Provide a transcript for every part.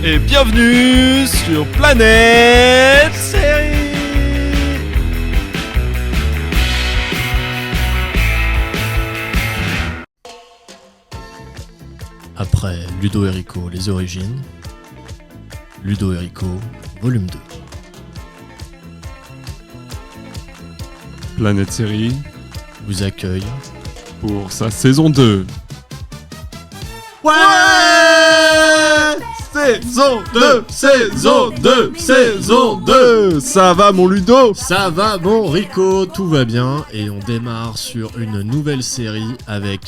et bienvenue sur Planète Série. Après Ludo et Rico, les origines, Ludo et Rico, volume 2. Planète Série Vous accueille pour sa saison 2. Ouais, Saison 2 Ça va mon Ludo? Ça va bon Rico, tout va bien et on démarre sur une nouvelle série avec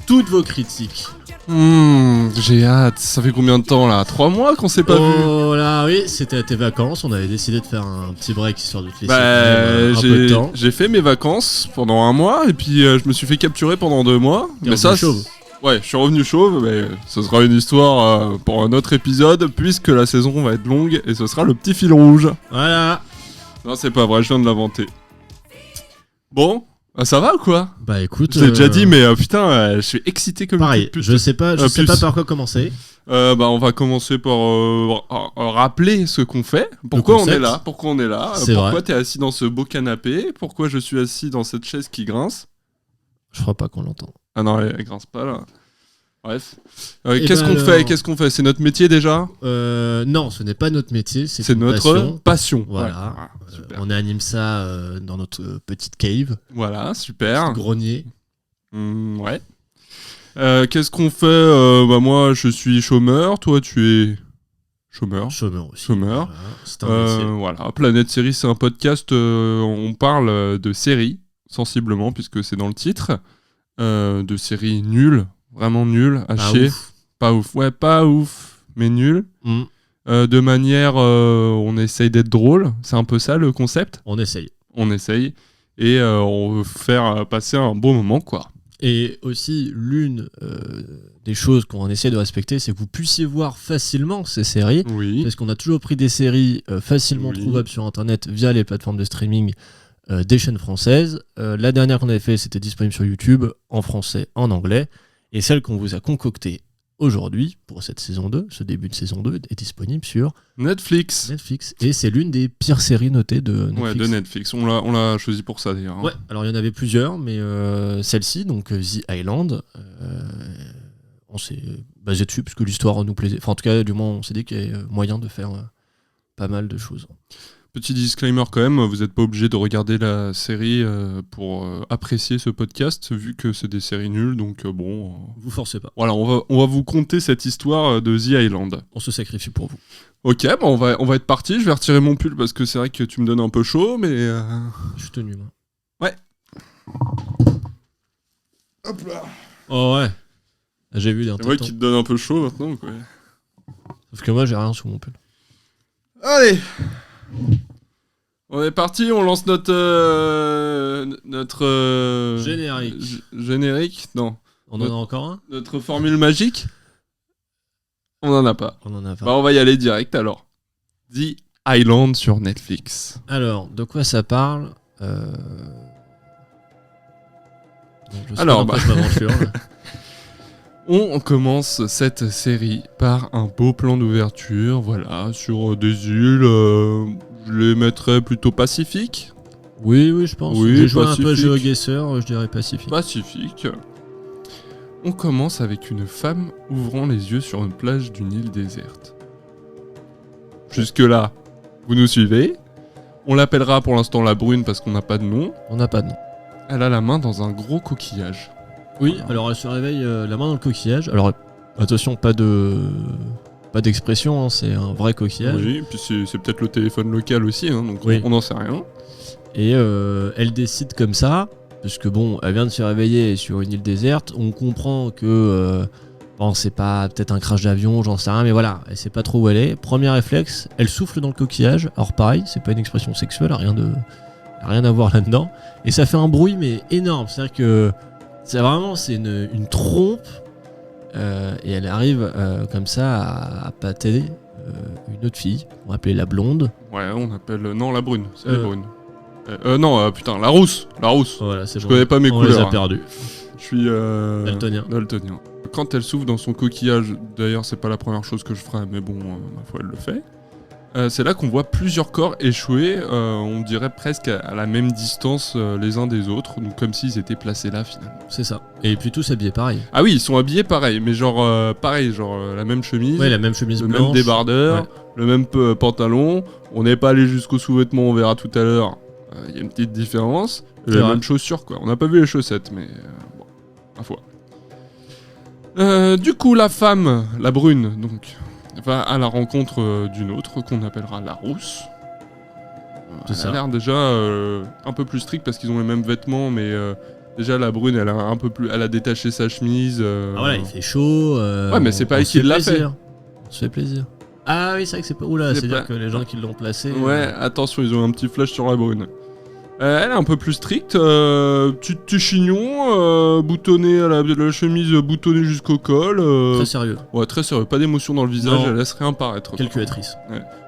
toutes vos critiques. J'ai hâte. Ça fait combien de temps là? 3 mois qu'on s'est pas vu? Oh là oui, c'était à tes vacances, on avait décidé de faire un petit break histoire de te laisser un peu de temps. J'ai fait mes vacances pendant 1 mois et puis je me suis fait capturer pendant 2 mois. Mais ça, chauve. Ouais, je suis revenu chauve, mais ce sera une histoire pour un autre épisode, puisque la saison va être longue, et ce sera le petit fil rouge. Voilà. Non, c'est pas vrai, je viens de l'inventer. Bon, ça va ou quoi? Bah écoute... Je l'ai déjà dit, mais putain, je suis excité comme pareil, une pute. je sais pas par quoi commencer. On va commencer par rappeler ce qu'on fait. Pourquoi on est là? Pourquoi t'es assis dans ce beau canapé? Pourquoi je suis assis dans cette chaise qui grince? Je crois pas qu'on l'entend. Ah non, elle grince pas là. Bref. Qu'est-ce qu'on fait? C'est notre métier déjà? Non, ce n'est pas notre métier, c'est notre passion. Voilà. On anime ça dans notre petite cave. Voilà, super. Petit grenier. Ouais. Qu'est-ce qu'on fait? Moi, je suis chômeur. Toi, tu es chômeur. Chômeur aussi. Chômeur. Voilà. C'est un métier. Voilà. Planète Série, c'est un podcast. On parle de séries, sensiblement, puisque c'est dans le titre. De séries nulles, vraiment nulles, à chier. Pas ouf. Ouais, pas ouf, mais nulles. De manière, on essaye d'être drôle. C'est un peu ça le concept. On essaye. Et on veut faire passer un beau moment, quoi. Et aussi, l'une des choses qu'on essaie de respecter, c'est que vous puissiez voir facilement ces séries. Oui. Parce qu'on a toujours pris des séries facilement trouvables sur Internet via les plateformes de streaming des chaînes françaises. La dernière qu'on avait fait, c'était disponible sur YouTube, en français, en anglais. Et celle qu'on vous a concoctée aujourd'hui, pour cette saison 2, ce début de saison 2, est disponible sur Netflix. Et c'est l'une des pires séries notées de Netflix. Ouais, de Netflix. On l'a choisi pour ça, d'ailleurs. Ouais, alors il y en avait plusieurs, mais celle-ci, donc The Island, on s'est basé dessus parce que l'histoire nous plaisait. Enfin, en tout cas, du moins, on s'est dit qu'il y avait moyen de faire pas mal de choses. Petit disclaimer quand même, vous n'êtes pas obligé de regarder la série pour apprécier ce podcast, vu que c'est des séries nulles, donc bon... Vous forcez pas. Voilà, on va vous conter cette histoire de The Island. On se sacrifie pour vous. Ok, on va être parti, je vais retirer mon pull parce que c'est vrai que tu me donnes un peu chaud, mais... Je suis tenu, moi. Ouais. Hop là. Oh ouais. J'ai vu d'un c'est moi qui te donne un peu chaud maintenant, quoi. Sauf que moi, j'ai rien sous mon pull. Allez, on est parti, on lance notre générique. Non. On en a encore un? Notre formule magique. On en a pas. Bah, on va y aller direct alors. The Island sur Netflix. Alors, de quoi ça parle? On commence cette série par un beau plan d'ouverture, voilà, sur des îles, je les mettrais plutôt pacifiques. Oui, je pense. Oui, j'ai joué un peu à GeoGuessr, je dirais pacifique. Pacifique. On commence avec une femme ouvrant les yeux sur une plage d'une île déserte. Jusque-là, vous nous suivez? On l'appellera pour l'instant la brune parce qu'on n'a pas de nom. Elle a la main dans un gros coquillage. Oui, alors elle se réveille la main dans le coquillage. Alors attention, pas d'expression, hein, c'est un vrai coquillage. Oui, puis c'est peut-être le téléphone local aussi, hein, donc oui. On n'en sait rien. Et elle décide comme ça, parce que bon, elle vient de se réveiller sur une île déserte. On comprend que c'est pas peut-être un crash d'avion, j'en sais rien, mais voilà, elle sait pas trop où elle est. Premier réflexe, elle souffle dans le coquillage. Alors pareil, c'est pas une expression sexuelle, rien à voir là-dedans. Et ça fait un bruit mais énorme, c'est-à-dire que c'est une trompe et elle arrive comme ça à pâter une autre fille, on va appeler la blonde. Ouais, on appelle... Non, la brune, c'est la brune. La rousse. Voilà, c'est je connais pas mes couleurs. On les a perdus. Je suis Daltonien. Quand elle souffle dans son coquillage, d'ailleurs c'est pas la première chose que je ferais, mais bon, ma foi elle le fait. C'est là qu'on voit plusieurs corps échouer, on dirait presque à la même distance les uns des autres, donc comme s'ils étaient placés là finalement. C'est ça. Et puis tous habillés pareil. Ah oui, ils sont habillés pareil, mais genre pareil, la même chemise, Ouais, la même chemise le blanche. même débardeur, Ouais. le même pantalon. On n'est pas allé jusqu'au sous-vêtement, on verra tout à l'heure. Il y a une petite différence. C'est Les vrai. mêmes chaussures quoi. On n'a pas vu les chaussettes, mais bon, ma foi. Du coup, la femme, la brune, donc, va à la rencontre d'une autre qu'on appellera la rousse. C'est Elle ça. a l'air déjà un peu plus stricte parce qu'ils ont les mêmes vêtements, mais déjà la brune, elle a un peu plus, elle a détaché sa chemise. Ah voilà, il fait chaud. Ouais, mais c'est pas elle qui l'a fait. On se fait plaisir. Ah oui, c'est vrai que c'est pas. Oula, C'est c'est-à-dire pas- que les gens qui l'ont placé. Ouais, attention, ils ont un petit flash sur la brune. Elle est un peu plus stricte, petit chignon, boutonné à la chemise boutonnée jusqu'au col. Très sérieux. Ouais, très sérieux, pas d'émotion dans le visage, Non. elle laisse rien paraître. quoi. Calculatrice.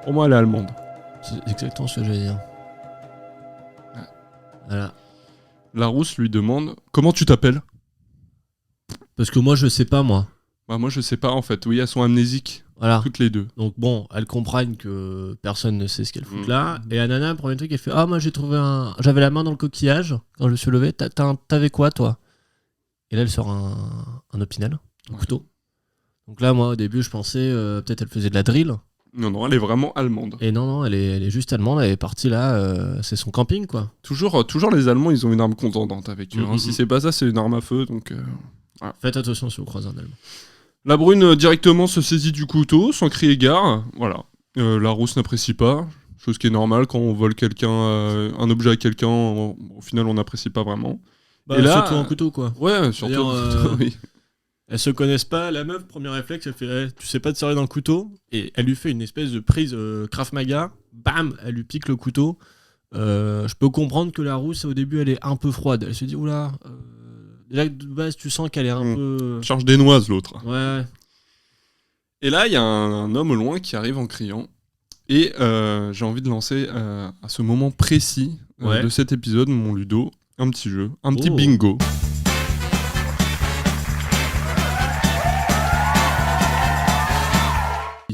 Pour moi, elle est allemande. C'est exactement ce que j'allais dire. Ouais. Voilà. La rousse lui demande comment tu t'appelles. Parce que moi, je sais pas, moi. Bah moi je sais pas en fait, oui elles sont amnésiques, Voilà. toutes les deux. Donc bon, elles comprennent que personne ne sait ce qu'elles foutent Mm. là. Et Anana, premier truc, elle fait ah moi j'ai trouvé un, j'avais la main dans le coquillage quand je me suis levé. T'avais quoi toi? Et là elle sort un opinel, un Ouais. couteau. Donc là moi au début je pensais peut-être elle faisait de la drill. Non, elle est vraiment allemande. Et non, elle est juste allemande. Elle est partie là, c'est son camping quoi. Toujours les Allemands ils ont une arme contondante avec eux. Mhm. Si c'est pas ça c'est une arme à feu donc... Faites attention si vous croisez un allemand. La brune directement se saisit du couteau sans crier gare, voilà. La rousse n'apprécie pas, chose qui est normale quand on vole quelqu'un, un objet à quelqu'un, au final on n'apprécie pas vraiment. Bah, Et là, surtout un couteau quoi. Ouais, surtout D'ailleurs, un couteau, oui. Elles se connaissent pas, la meuf, premier réflexe, elle fait tu sais pas te servir dans le couteau, et elle lui fait une espèce de prise Krav Maga, bam, elle lui pique le couteau. Je peux comprendre que la rousse au début elle est un peu froide, elle se dit oula, déjà de base tu sens qu'elle est un peu. Charge des noises l'autre. Ouais. Et là il y a un homme au loin qui arrive en criant, et j'ai envie de lancer à ce moment précis Ouais. de cet épisode, mon Ludo, un petit jeu, un petit Oh. bingo.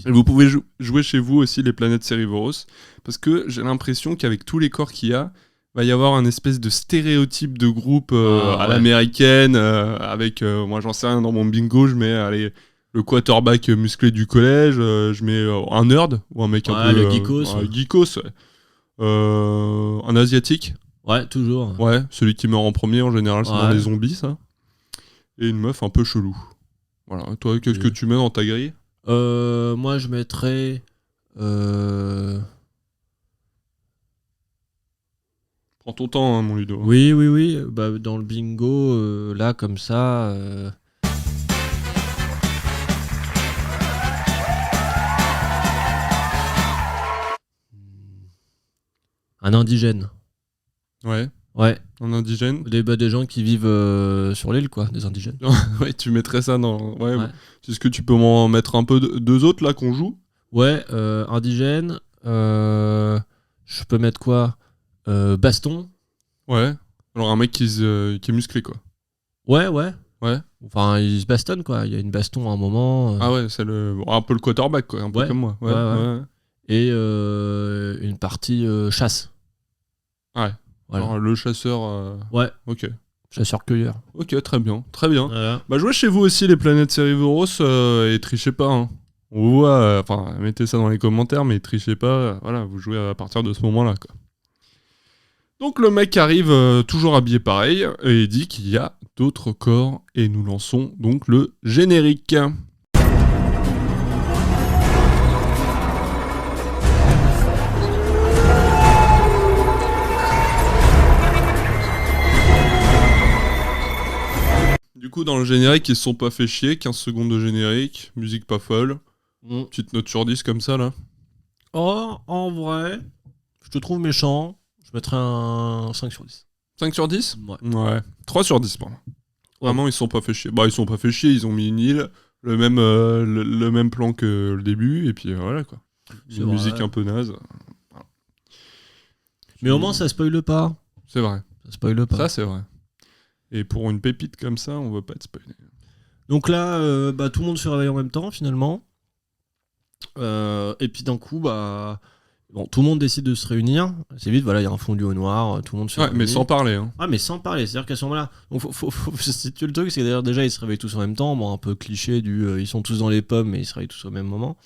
Et vous pouvez jouer chez vous aussi les planètes Cerivoros, parce que j'ai l'impression qu'avec tous les corps qu'il y a, va y avoir un espèce de stéréotype de groupe à ouais. l'américaine, avec, moi j'en sais rien, dans mon bingo, je mets allez, le quarterback musclé du collège, je mets un nerd, ou un mec un Ouais, peu... le geekos. Geekos, ouais. Un asiatique, Ouais, toujours. ouais, celui qui meurt en premier en général, c'est dans Ouais. les zombies ça. Et une meuf un peu chelou. Voilà, toi qu'est-ce que tu mets dans ta grille? Moi je mettrais. Prends ton temps, hein, mon Ludo. Oui. Bah, dans le bingo, là comme ça. Un indigène. Ouais, Ouais. un indigène. Des gens qui vivent sur l'île, quoi, des indigènes. Ouais, tu mettrais ça dans... Ouais, Ouais. Est-ce que tu peux m'en mettre un peu deux autres là qu'on joue? Ouais, indigène. Je peux mettre quoi? Baston. Ouais. Alors un mec qui est musclé quoi. Ouais. Ouais. Enfin, ils se bastonnent, quoi. Il y a une baston à un moment. Ah ouais, c'est un peu le quarterback quoi, un peu Ouais. comme moi. Ouais. Et une partie chasse. Ouais. Voilà. Alors, le chasseur... Ouais, Ok. chasseur-cueilleur. Ok, très bien. Très bien. Voilà. Bah jouez chez vous aussi les planètes Cerivoros et trichez pas. Hein. On vous voit, enfin mettez ça dans les commentaires, mais trichez pas. Voilà, vous jouez à partir de ce moment-là quoi. Donc le mec arrive toujours habillé pareil et il dit qu'il y a d'autres corps et nous lançons donc le générique. Du coup dans le générique ils se sont pas fait chier, 15 secondes de générique, musique pas folle, petite note sur 10 comme ça là. Oh, en vrai, je te trouve méchant. Je mettrais un 5 sur 10. 5 sur 10 ? Ouais. Ouais. 3 sur 10 pour moi. Vraiment ils se sont pas fait chier. Bah ils se sont pas fait chier, ils ont mis une île, le même plan que le début et puis voilà quoi. C'est Une vrai. musique un peu naze. Voilà. Mais au moins, ça spoile pas. C'est vrai. Ça spoile pas. Ça c'est vrai. Et pour une pépite comme ça, on veut pas être spoilé. Donc là, tout le monde se réveille en même temps, finalement. Et puis d'un coup, tout le monde décide de se réunir. C'est vite, voilà, il y a un fondu au noir, tout le monde se réunit. Mais sans parler. Hein. Ah, mais sans parler, c'est-à-dire qu'à ce moment-là, donc faut situer le truc, c'est que d'ailleurs déjà ils se réveillent tous en même temps, un peu cliché ils sont tous dans les pommes, mais ils se réveillent tous au même moment.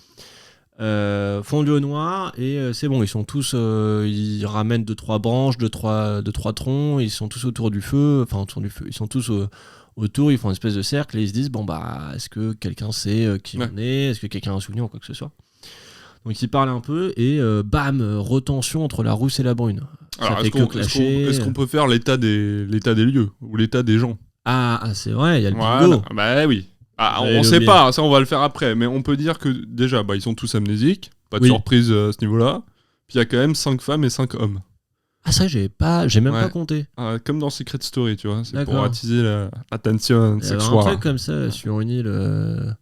Fondu au noir, et c'est bon, ils sont tous, ils ramènent 2-3 branches, 2-3 troncs, ils sont tous autour du feu, ils sont tous autour, ils font une espèce de cercle, et ils se disent, est-ce que quelqu'un sait qui on est, est-ce que quelqu'un a un souvenir ou quoi que ce soit. Donc ils parlent un peu et retention entre la rousse et la brune. Alors est-ce qu'on peut faire l'état des lieux ou l'état des gens? Ah c'est vrai, il y a le bingo. Bah oui. On sait pas, ça on va le faire après, mais on peut dire que déjà ils sont tous amnésiques, pas de surprise à ce niveau-là. Puis il y a quand même 5 femmes et 5 hommes. Ah ça j'ai même pas compté. Comme dans Secret Story, tu vois, c'est pour attiser la tension sexuelle. Un truc comme ça sur une île.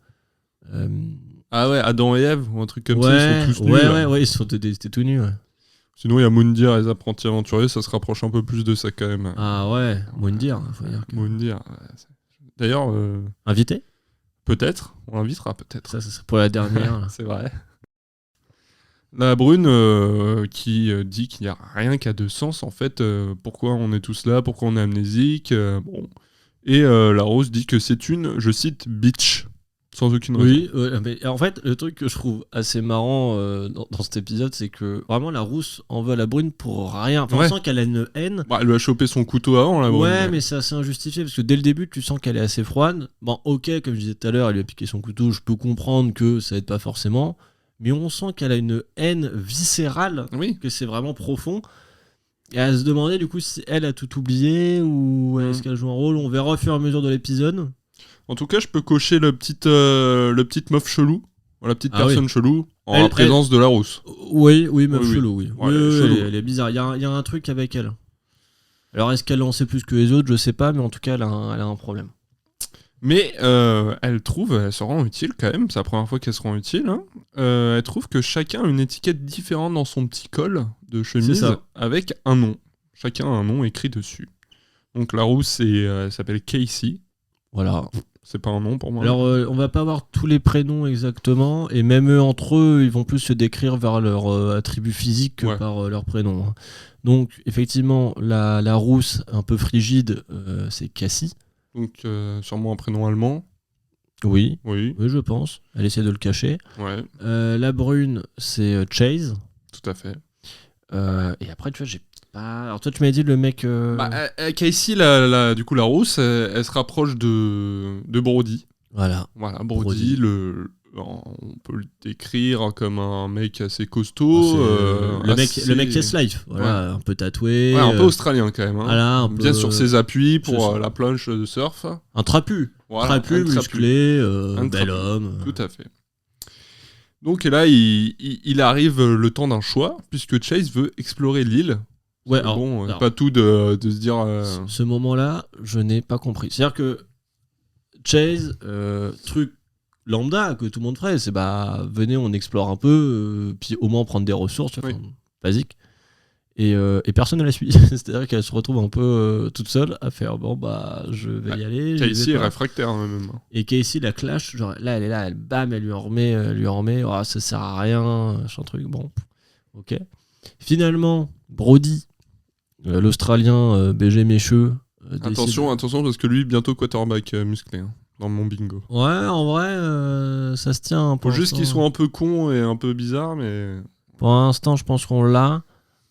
Ah ouais, Adam et Ève ou un truc comme ça, ils sont tous nus. Ouais, ils sont tout nus. Ouais. Sinon, il y a Moundir et les apprentis aventuriers, ça se rapproche un peu plus de ça quand même. Ah ouais, Moundir, faut dire. Moundir. D'ailleurs. Invité ? Peut-être, on l'invitera peut-être. Ça serait pour la dernière. C'est vrai. La brune qui dit qu'il n'y a rien qui a de sens en fait. Pourquoi on est tous là, pourquoi on est amnésique. Bon. Et la rose dit que c'est une, je cite, bitch. Sans aucune raison. Oui, mais en fait, le truc que je trouve assez marrant dans cet épisode, c'est que vraiment la rousse en veut à la brune pour rien. Enfin, on sent qu'elle a une haine. Elle lui a chopé son couteau avant, la brune. Ouais, mais c'est assez injustifié parce que dès le début, tu sens qu'elle est assez froide. Bon, ok, comme je disais tout à l'heure, elle lui a piqué son couteau. Je peux comprendre que ça aide pas forcément. Mais on sent qu'elle a une haine viscérale, que c'est vraiment profond. Et à se demander du coup si elle a tout oublié ou est-ce qu'elle joue un rôle. On verra au fur et à mesure de l'épisode. En tout cas, je peux cocher le petit meuf chelou, la petite personne chelou, en présence de la rousse. Oui, meuf chelou, oui. Chelou. Elle est bizarre. Il y a un truc avec elle. Alors, est-ce qu'elle en sait plus que les autres ? Je sais pas, mais en tout cas, elle a un problème. Mais elle se rend utile quand même, c'est la première fois qu'elle se rend utile. Hein. Elle trouve que chacun a une étiquette différente dans son petit col de chemise avec un nom. Chacun a un nom écrit dessus. Donc la rousse, elle s'appelle Casey. Voilà. C'est pas un nom pour moi. Alors, on va pas avoir tous les prénoms exactement, et même eux, entre eux, ils vont plus se décrire vers leur attribut physique que par leur prénom. Hein. Donc, effectivement, la rousse, un peu frigide, c'est Cassie. Donc, sûrement un prénom allemand. Oui, je pense. Elle essaie de le cacher. Ouais. La brune, c'est Chase. Tout à fait. Et après, tu vois, j'ai pas... Alors toi, tu m'as dit le mec... Casey, du coup, la rousse, elle se rapproche de Brody. Voilà, Brody. On peut le décrire comme un mec assez costaud. Le mec Yes Life, voilà, un peu tatoué. Ouais, un peu australien quand même. Hein. Voilà, bien sur ses appuis pour la planche de surf. Un trapu. Trapu, musclé, bel homme. Tout à fait. Donc là, il arrive le temps d'un choix, puisque Chase veut explorer l'île. Ouais, alors, pas tout de se dire... Ce moment-là, je n'ai pas compris. C'est-à-dire que Chase, truc lambda que tout le monde ferait, c'est venez, on explore un peu, puis au moins prendre des ressources, tu vois, basique. Et personne ne la suit. C'est-à-dire qu'elle se retrouve un peu toute seule à faire je vais y aller. Casey est réfractaire même. Et Casey la clash, genre là elle est là, elle lui en remet, ça sert à rien, un truc, bon, ok. Finalement, Brody, l'Australien BG mécheux. Attention, parce que lui, bientôt quarterback musclé. Hein. Dans mon bingo. Ouais, en vrai, ça se tient un peu. Faut juste qu'il soit un peu con et un peu bizarre, mais... Pour l'instant, je pense qu'on l'a.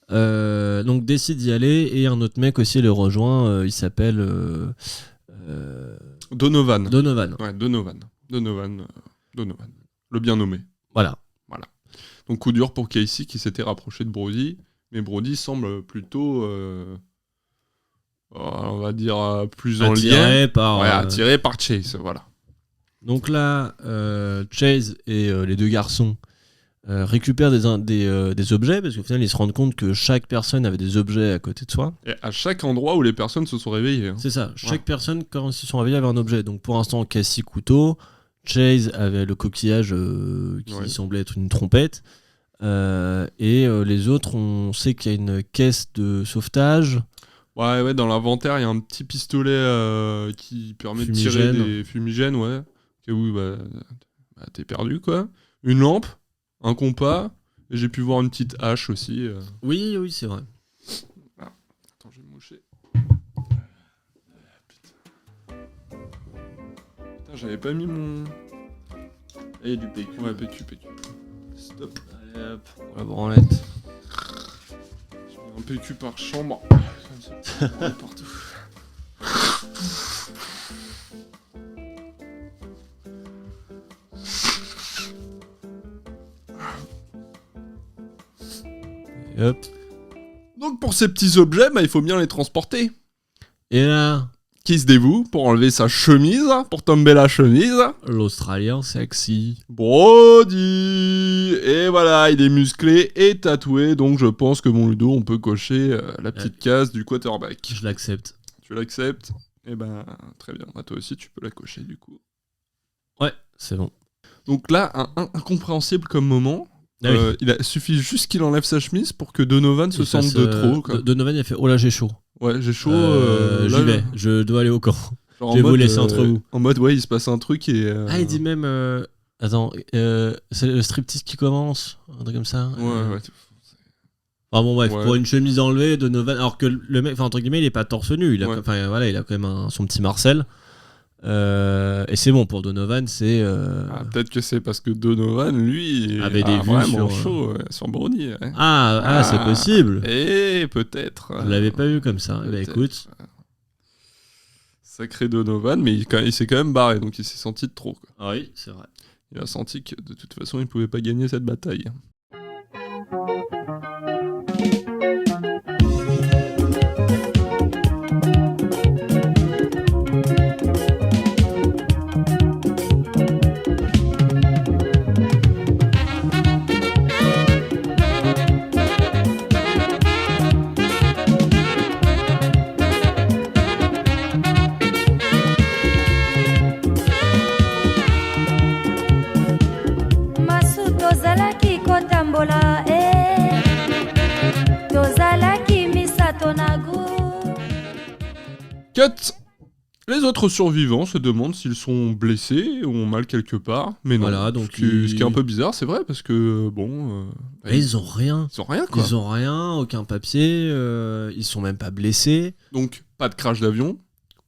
Donc, décide d'y aller, et un autre mec aussi le rejoint, il s'appelle... Donovan. Ouais, Donovan. Le bien nommé. Voilà. Donc, coup dur pour Casey qui s'était rapproché de Brody, mais Brody semble plutôt... on va dire plus en lien. Attiré par Chase, voilà. Donc là, Chase et les deux garçons récupèrent des objets, parce qu'au final, ils se rendent compte que chaque personne avait des objets à côté de soi. Et à chaque endroit où les personnes se sont réveillées. Hein. C'est ça, chaque personne, quand ils se sont réveillés, avait un objet. Donc pour l'instant, Cassie, couteau. Chase avait le coquillage qui semblait être une trompette. Et les autres, on sait qu'il y a une caisse de sauvetage. Ouais, dans l'inventaire, il y a un petit pistolet qui permet de tirer Fumigène. des fumigènes, ouais. Au cas où t'es perdu, quoi. Une lampe, un compas, et j'ai pu voir une petite hache aussi. Oui, c'est vrai. Ah. Attends, je vais me moucher. Putain, j'avais pas mis mon... Il y a du PQ. Ouais, PQ. Stop. Allez hop, pour la branlette. Je mets un PQ par chambre. Comme ça, partout. Et hop. Donc pour ces petits objets, il faut bien les transporter. Et là, Qui se dévoue pour enlever sa chemise, pour tomber la chemise. l'Australien sexy. Brody. Et voilà, il est musclé et tatoué, donc je pense que mon Ludo, on peut cocher la petite case du quarterback. Je l'accepte. Tu l'acceptes? Eh ben, très bien. Toi aussi, tu peux la cocher, du coup. Ouais, c'est bon. Donc là, incompréhensible comme moment. Ah oui. Il suffit juste qu'il enlève sa chemise pour que Donovan se sente de trop. Quoi. Donovan, il a fait oh là, j'ai chaud. Ouais, j'ai chaud. J'y vais, je dois aller au camp. Genre Je vais vous laisser entre vous. En mode, ouais, il se passe un truc et. Ah, il dit même. Attends, c'est le striptease qui commence, un truc comme ça. Ouais. Enfin bon, bref, Ouais. pour une chemise enlevée, Donovan. Alors que le mec, enfin, entre guillemets, il est pas torse nu. Il a, Ouais. voilà, il a quand même son petit Marcel. Et c'est bon pour Donovan, c'est. Peut-être que c'est parce que Donovan, lui, Avait des vues vraiment sur, chaud sur Brody. Ouais. Ah, c'est possible. Et peut-être. Je l'avais pas vu comme ça. Bah peut-être. écoute. Sacré Donovan, mais il s'est quand même barré, donc il s'est senti de trop. Quoi. Ah oui, c'est vrai. Il a senti que de toute façon, il pouvait pas gagner cette bataille. Cut. Les autres survivants se demandent s'ils sont blessés ou ont mal quelque part, mais non. Voilà, donc ce qui est un peu bizarre, c'est vrai, parce que bon... ils ont rien. Ils ont rien, quoi. Ils ont rien, aucun papier, ils sont même pas blessés. Donc, pas de crash d'avion.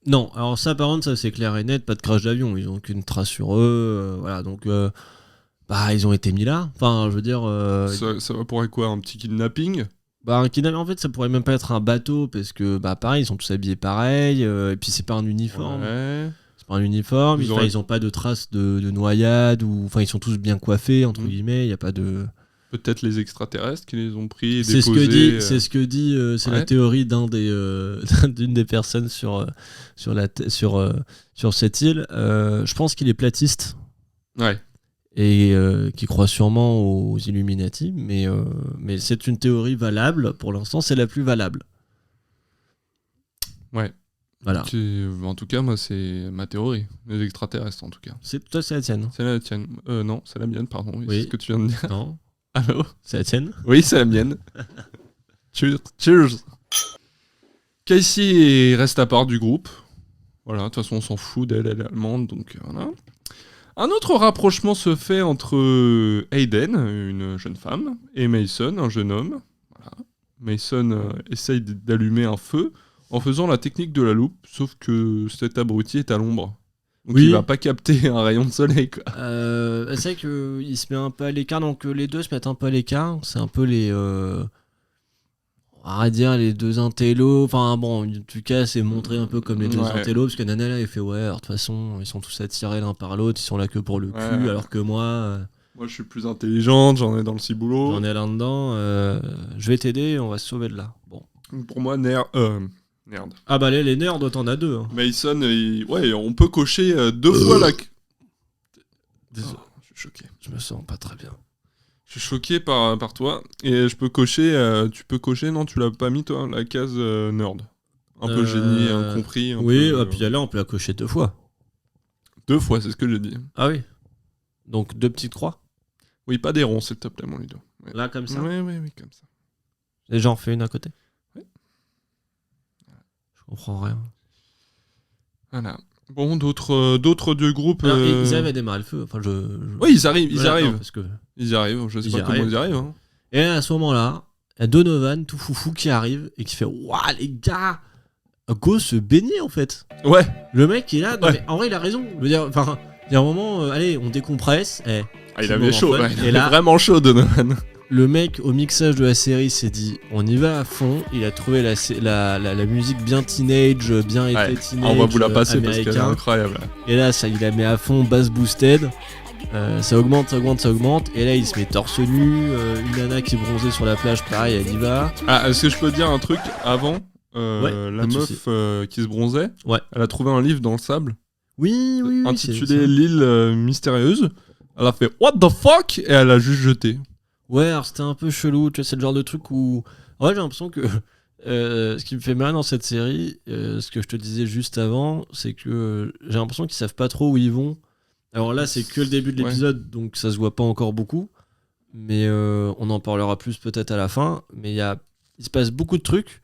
Non, alors ça par contre, ça c'est clair et net, pas de crash d'avion, ils ont aucune trace sur eux, voilà, donc ils ont été mis là. Enfin, je veux dire... Ça va pour quoi, un petit kidnapping? Un kidnapping, en fait, ça pourrait même pas être un bateau, parce que, pareil, ils sont tous habillés pareil, et puis c'est pas un uniforme. Ouais. C'est pas un uniforme, ils ont pas de traces de noyade, ou enfin, ils sont tous bien coiffés, entre guillemets, il y a pas de... Peut-être les extraterrestres qui les ont pris et C'est déposés... ce que dit, c'est la théorie d'une des personnes sur cette île. Je pense qu'il est platiste. Ouais. Et qui croit sûrement aux Illuminati, mais c'est une théorie valable. Pour l'instant, c'est la plus valable. Ouais. Voilà. En tout cas, moi, c'est ma théorie. Les extraterrestres, en tout cas. Toi, c'est la tienne. C'est la tienne. Non, c'est la mienne, pardon. Oui. C'est ce que tu viens de dire. Non. Allô? C'est la tienne? Oui, c'est la mienne. Cheers. Casey reste à part du groupe. Voilà, de toute façon, on s'en fout d'elle, elle est allemande, donc voilà. Un autre rapprochement se fait entre Hayden, une jeune femme, et Mason, un jeune homme. Voilà. Mason essaye d'allumer un feu en faisant la technique de la loupe, sauf que cet abruti est à l'ombre. Donc il va pas capter un rayon de soleil, quoi. C'est vrai qu'il se met un peu à l'écart, donc les deux se mettent un peu à l'écart. C'est un peu les... on va dire les deux intellos. Enfin bon, en tout cas, c'est montré un peu comme les deux intellos, parce que Nana là, il fait ouais, de toute façon, ils sont tous attirés l'un par l'autre, ils sont là que pour le cul, alors que moi... Moi, je suis plus intelligente, j'en ai dans le ciboulot. J'en ai là-dedans, je vais t'aider, on va se sauver de là. Bon. Pour moi, merde. Ah bah les nerds, t'en as deux. Hein. Mason, ouais, on peut cocher 2 fois la... Désolé. Je suis choqué. Je me sens pas très bien. Je suis choqué par toi. Et je peux cocher... tu peux cocher, non, tu l'as pas mis, toi, la case nerd. Un peu génie, incompris. Oui, et puis là, on peut la cocher 2 fois. 2 fois, c'est ce que j'ai dit. Ah oui. Donc 2 petites croix. Oui, pas des ronds, s'il te plaît, mon Ludo. Là, comme ça. Oui, comme ça. Et j'en fais une à côté. Oui. comprends rien. Voilà. Bon, d'autres deux groupes. Alors, ils arrivent à démarrer le feu. Enfin, Oui, ils arrivent. Non, parce que... Ils y arrivent. Je sais Ils pas y comment arrivent. ils y arrivent. Hein. Et à ce moment-là, il y a Donovan, tout foufou, qui arrive et qui fait waouh, les gars, go se baigner en fait. Ouais. Le mec il est là, non, Ouais. mais en vrai, il a raison. Je veux dire, enfin, il y a un moment, allez, on décompresse. Il petit avait moment chaud. fun. Ouais, il Et avait là, vraiment chaud, Donovan. le mec au mixage de la série s'est dit on y va à fond. Il a trouvé la musique bien teenage, bien été Ouais. teenage. On va vous la passer parce qu'elle est américain. incroyable. Et là, ça, il la met à fond, bass boosted. Ça augmente. Et là, il se met torse nu. Une nana qui est bronzée sur la plage, pareil, elle y va. Ah, est-ce que je peux dire un truc avant Ouais, la pas de meuf souci. qui se bronzait, Ouais. elle a trouvé un livre dans le sable Oui, c'est intitulé ça. L'île mystérieuse. Elle a fait What the fuck et elle a juste jeté. Ouais, alors c'était un peu chelou. Tu vois, c'est le genre de truc où. En vrai, j'ai l'impression que. Ce qui me fait mal dans cette série, ce que je te disais juste avant, c'est que j'ai l'impression qu'ils savent pas trop où ils vont. Alors là, c'est que le début de l'épisode, donc ça se voit pas encore beaucoup. Mais on en parlera plus peut-être à la fin. Mais il se passe beaucoup de trucs.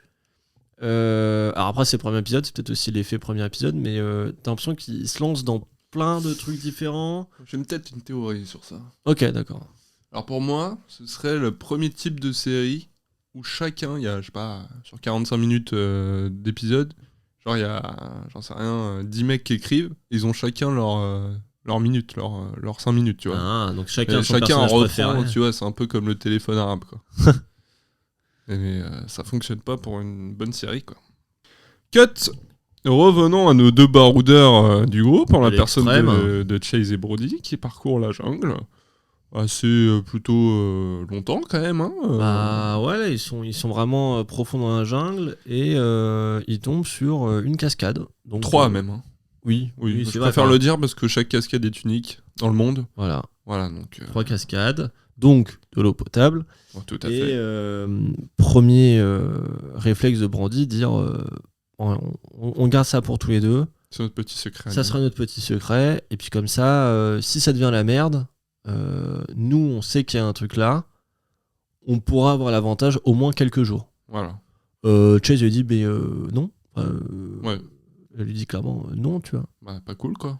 Alors après, c'est le premier épisode, c'est peut-être aussi l'effet premier épisode, mais t'as l'impression qu'ils se lancent dans plein de trucs différents. J'ai peut-être une théorie sur ça. Ok, d'accord. Alors pour moi, ce serait le premier type de série où chacun, il y a, je sais pas, sur 45 minutes d'épisode, genre il y a, j'en sais rien, 10 mecs qui écrivent, ils ont chacun leur minute, leur 5 minutes, tu vois. Ah, donc chacun Et son chacun en personnage préféré. reprend, tu vois, c'est un peu comme le téléphone arabe, quoi. Mais ça fonctionne pas pour une bonne série, quoi. Cut. Revenons à nos deux baroudeurs du groupe, en la personne de Chase et Brody, qui parcourent la jungle. Assez plutôt longtemps, quand même. Hein, Bah ouais, là, ils sont vraiment profonds dans la jungle et ils tombent sur une cascade. Donc, 3 même. Hein. Oui, Oui, c'est je vrai, préfère enfin, le dire parce que chaque cascade est unique dans le monde. Voilà, Voilà, donc. 3 cascades, donc de l'eau potable. Tout à Et fait. premier réflexe de Brandy, dire on garde ça pour tous les deux. C'est notre petit secret. Ça sera notre petit secret. Et puis comme ça, si ça devient la merde, nous on sait qu'il y a un truc là. On pourra avoir l'avantage au moins quelques jours. Voilà. Chase lui dit non. Ouais. Elle lui dit clairement non, tu vois. Bah, pas cool, quoi.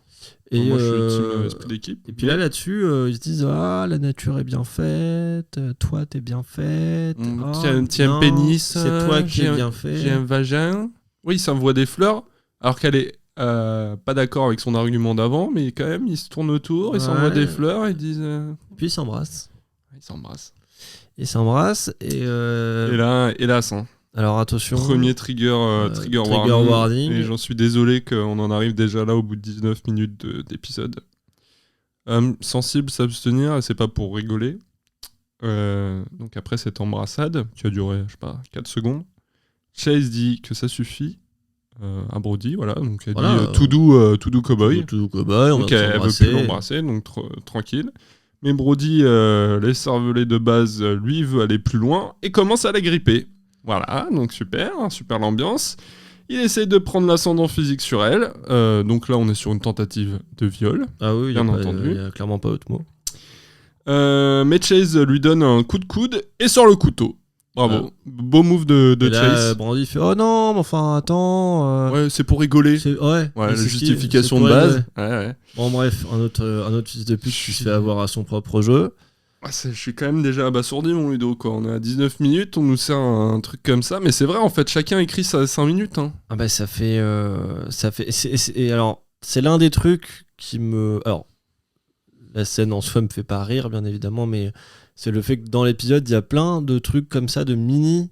Et moi, je suis team esprit d'équipe. et puis là-dessus, ils se disent la nature est bien faite, toi t'es bien faite. Tiens, non, pénis. c'est toi qui es bien fait. J'ai un vagin. Oui, il s'envoie des fleurs, alors qu'elle est pas d'accord avec son argument d'avant, mais quand même, ils se tournent autour, ils s'envoient des fleurs, ils disent. Puis ils s'embrassent. Ils s'embrassent. Ils s'embrassent et là, hélas, hein. alors attention. Premier trigger warning. Et j'en suis désolé qu'on en arrive déjà là au bout de 19 minutes d'épisode. Sensible, s'abstenir, et c'est pas pour rigoler. Donc après cette embrassade, qui a duré, je sais pas, 4 secondes, Chase dit que ça suffit à Brody, voilà. Donc elle dit tout doux cowboy. Tout cowboy, on donc va elle veut plus l'embrasser, donc tranquille. Mais Brody, les cervelets de base, lui, veut aller plus loin et commence à la gripper. Voilà, donc super l'ambiance. Il essaye de prendre l'ascendant physique sur elle. Donc là, on est sur une tentative de viol. Ah oui, bien entendu. Il n'y a clairement pas autre mot. Mais Chase lui donne un coup de coude et sort le couteau. Bravo. Beau move de et Chase. Là, Brandy fait oh non, mais enfin attends. Ouais, c'est pour rigoler. Ouais, la justification de base. Ouais. Bon, bref, un autre fils de pute qui se fait avoir à son propre jeu. Je suis quand même déjà abasourdi, mon Ludo, quoi. On est à 19 minutes, on nous sert un truc comme ça, mais c'est vrai, en fait, chacun écrit ça à 5 minutes. Hein. Ah bah ça fait et alors, c'est l'un des trucs qui me... Alors, la scène en soi me fait pas rire, bien évidemment, mais c'est le fait que dans l'épisode, il y a plein de trucs comme ça, de mini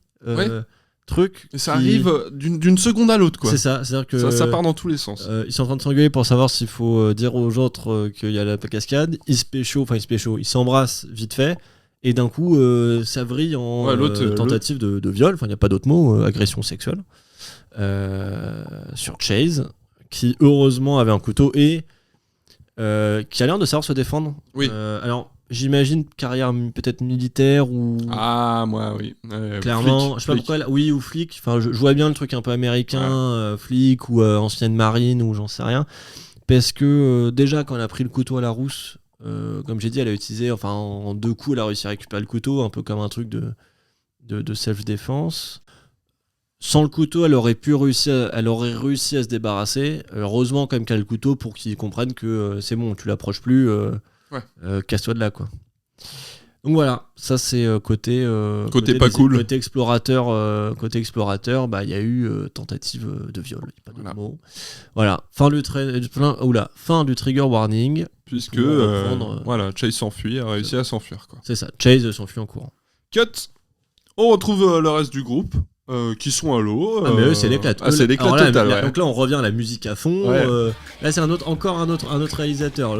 trucs. Et ça arrive d'une seconde à l'autre, quoi. C'est ça, c'est-à-dire que... Ça part dans tous les sens. Ils sont en train de s'engueuler pour savoir s'il faut dire aux autres qu'il y a la cascade. Ils s'embrassent vite fait, et d'un coup, ça vrille en tentative de viol. Enfin, il n'y a pas d'autre mot, agression sexuelle. Sur Chase, qui heureusement avait un couteau et qui a l'air de savoir se défendre. Oui. Alors, j'imagine carrière peut-être militaire ou... Ah, moi, oui. Clairement, je sais pas pourquoi... Oui, ou flic. Enfin, je vois bien le truc un peu américain, flic ou ancienne marine ou j'en sais rien. Parce que déjà, quand elle a pris le couteau à la rousse, comme j'ai dit, elle a utilisé... Enfin, en 2 coups, elle a réussi à récupérer le couteau, un peu comme un truc de self-défense. Sans le couteau, elle aurait réussi à se débarrasser. Heureusement, quand même, qu'elle a le couteau pour qu'ils comprennent que c'est bon, tu l'approches plus, casse-toi de là, quoi. Donc voilà, ça c'est côté pas cool. Côté explorateur, il y a eu tentative de viol. Pas de mots. Voilà, fin du trigger warning. Puisque Chase s'enfuit, a réussi à s'enfuir, quoi. C'est ça, Chase s'enfuit en courant. Cut. On retrouve le reste du groupe. Qui sont à l'eau. Mais eux, c'est l'éclat. C'est l'éclat total. Ouais. Donc là, on revient à la musique à fond. Ouais. Là, c'est encore un autre réalisateur.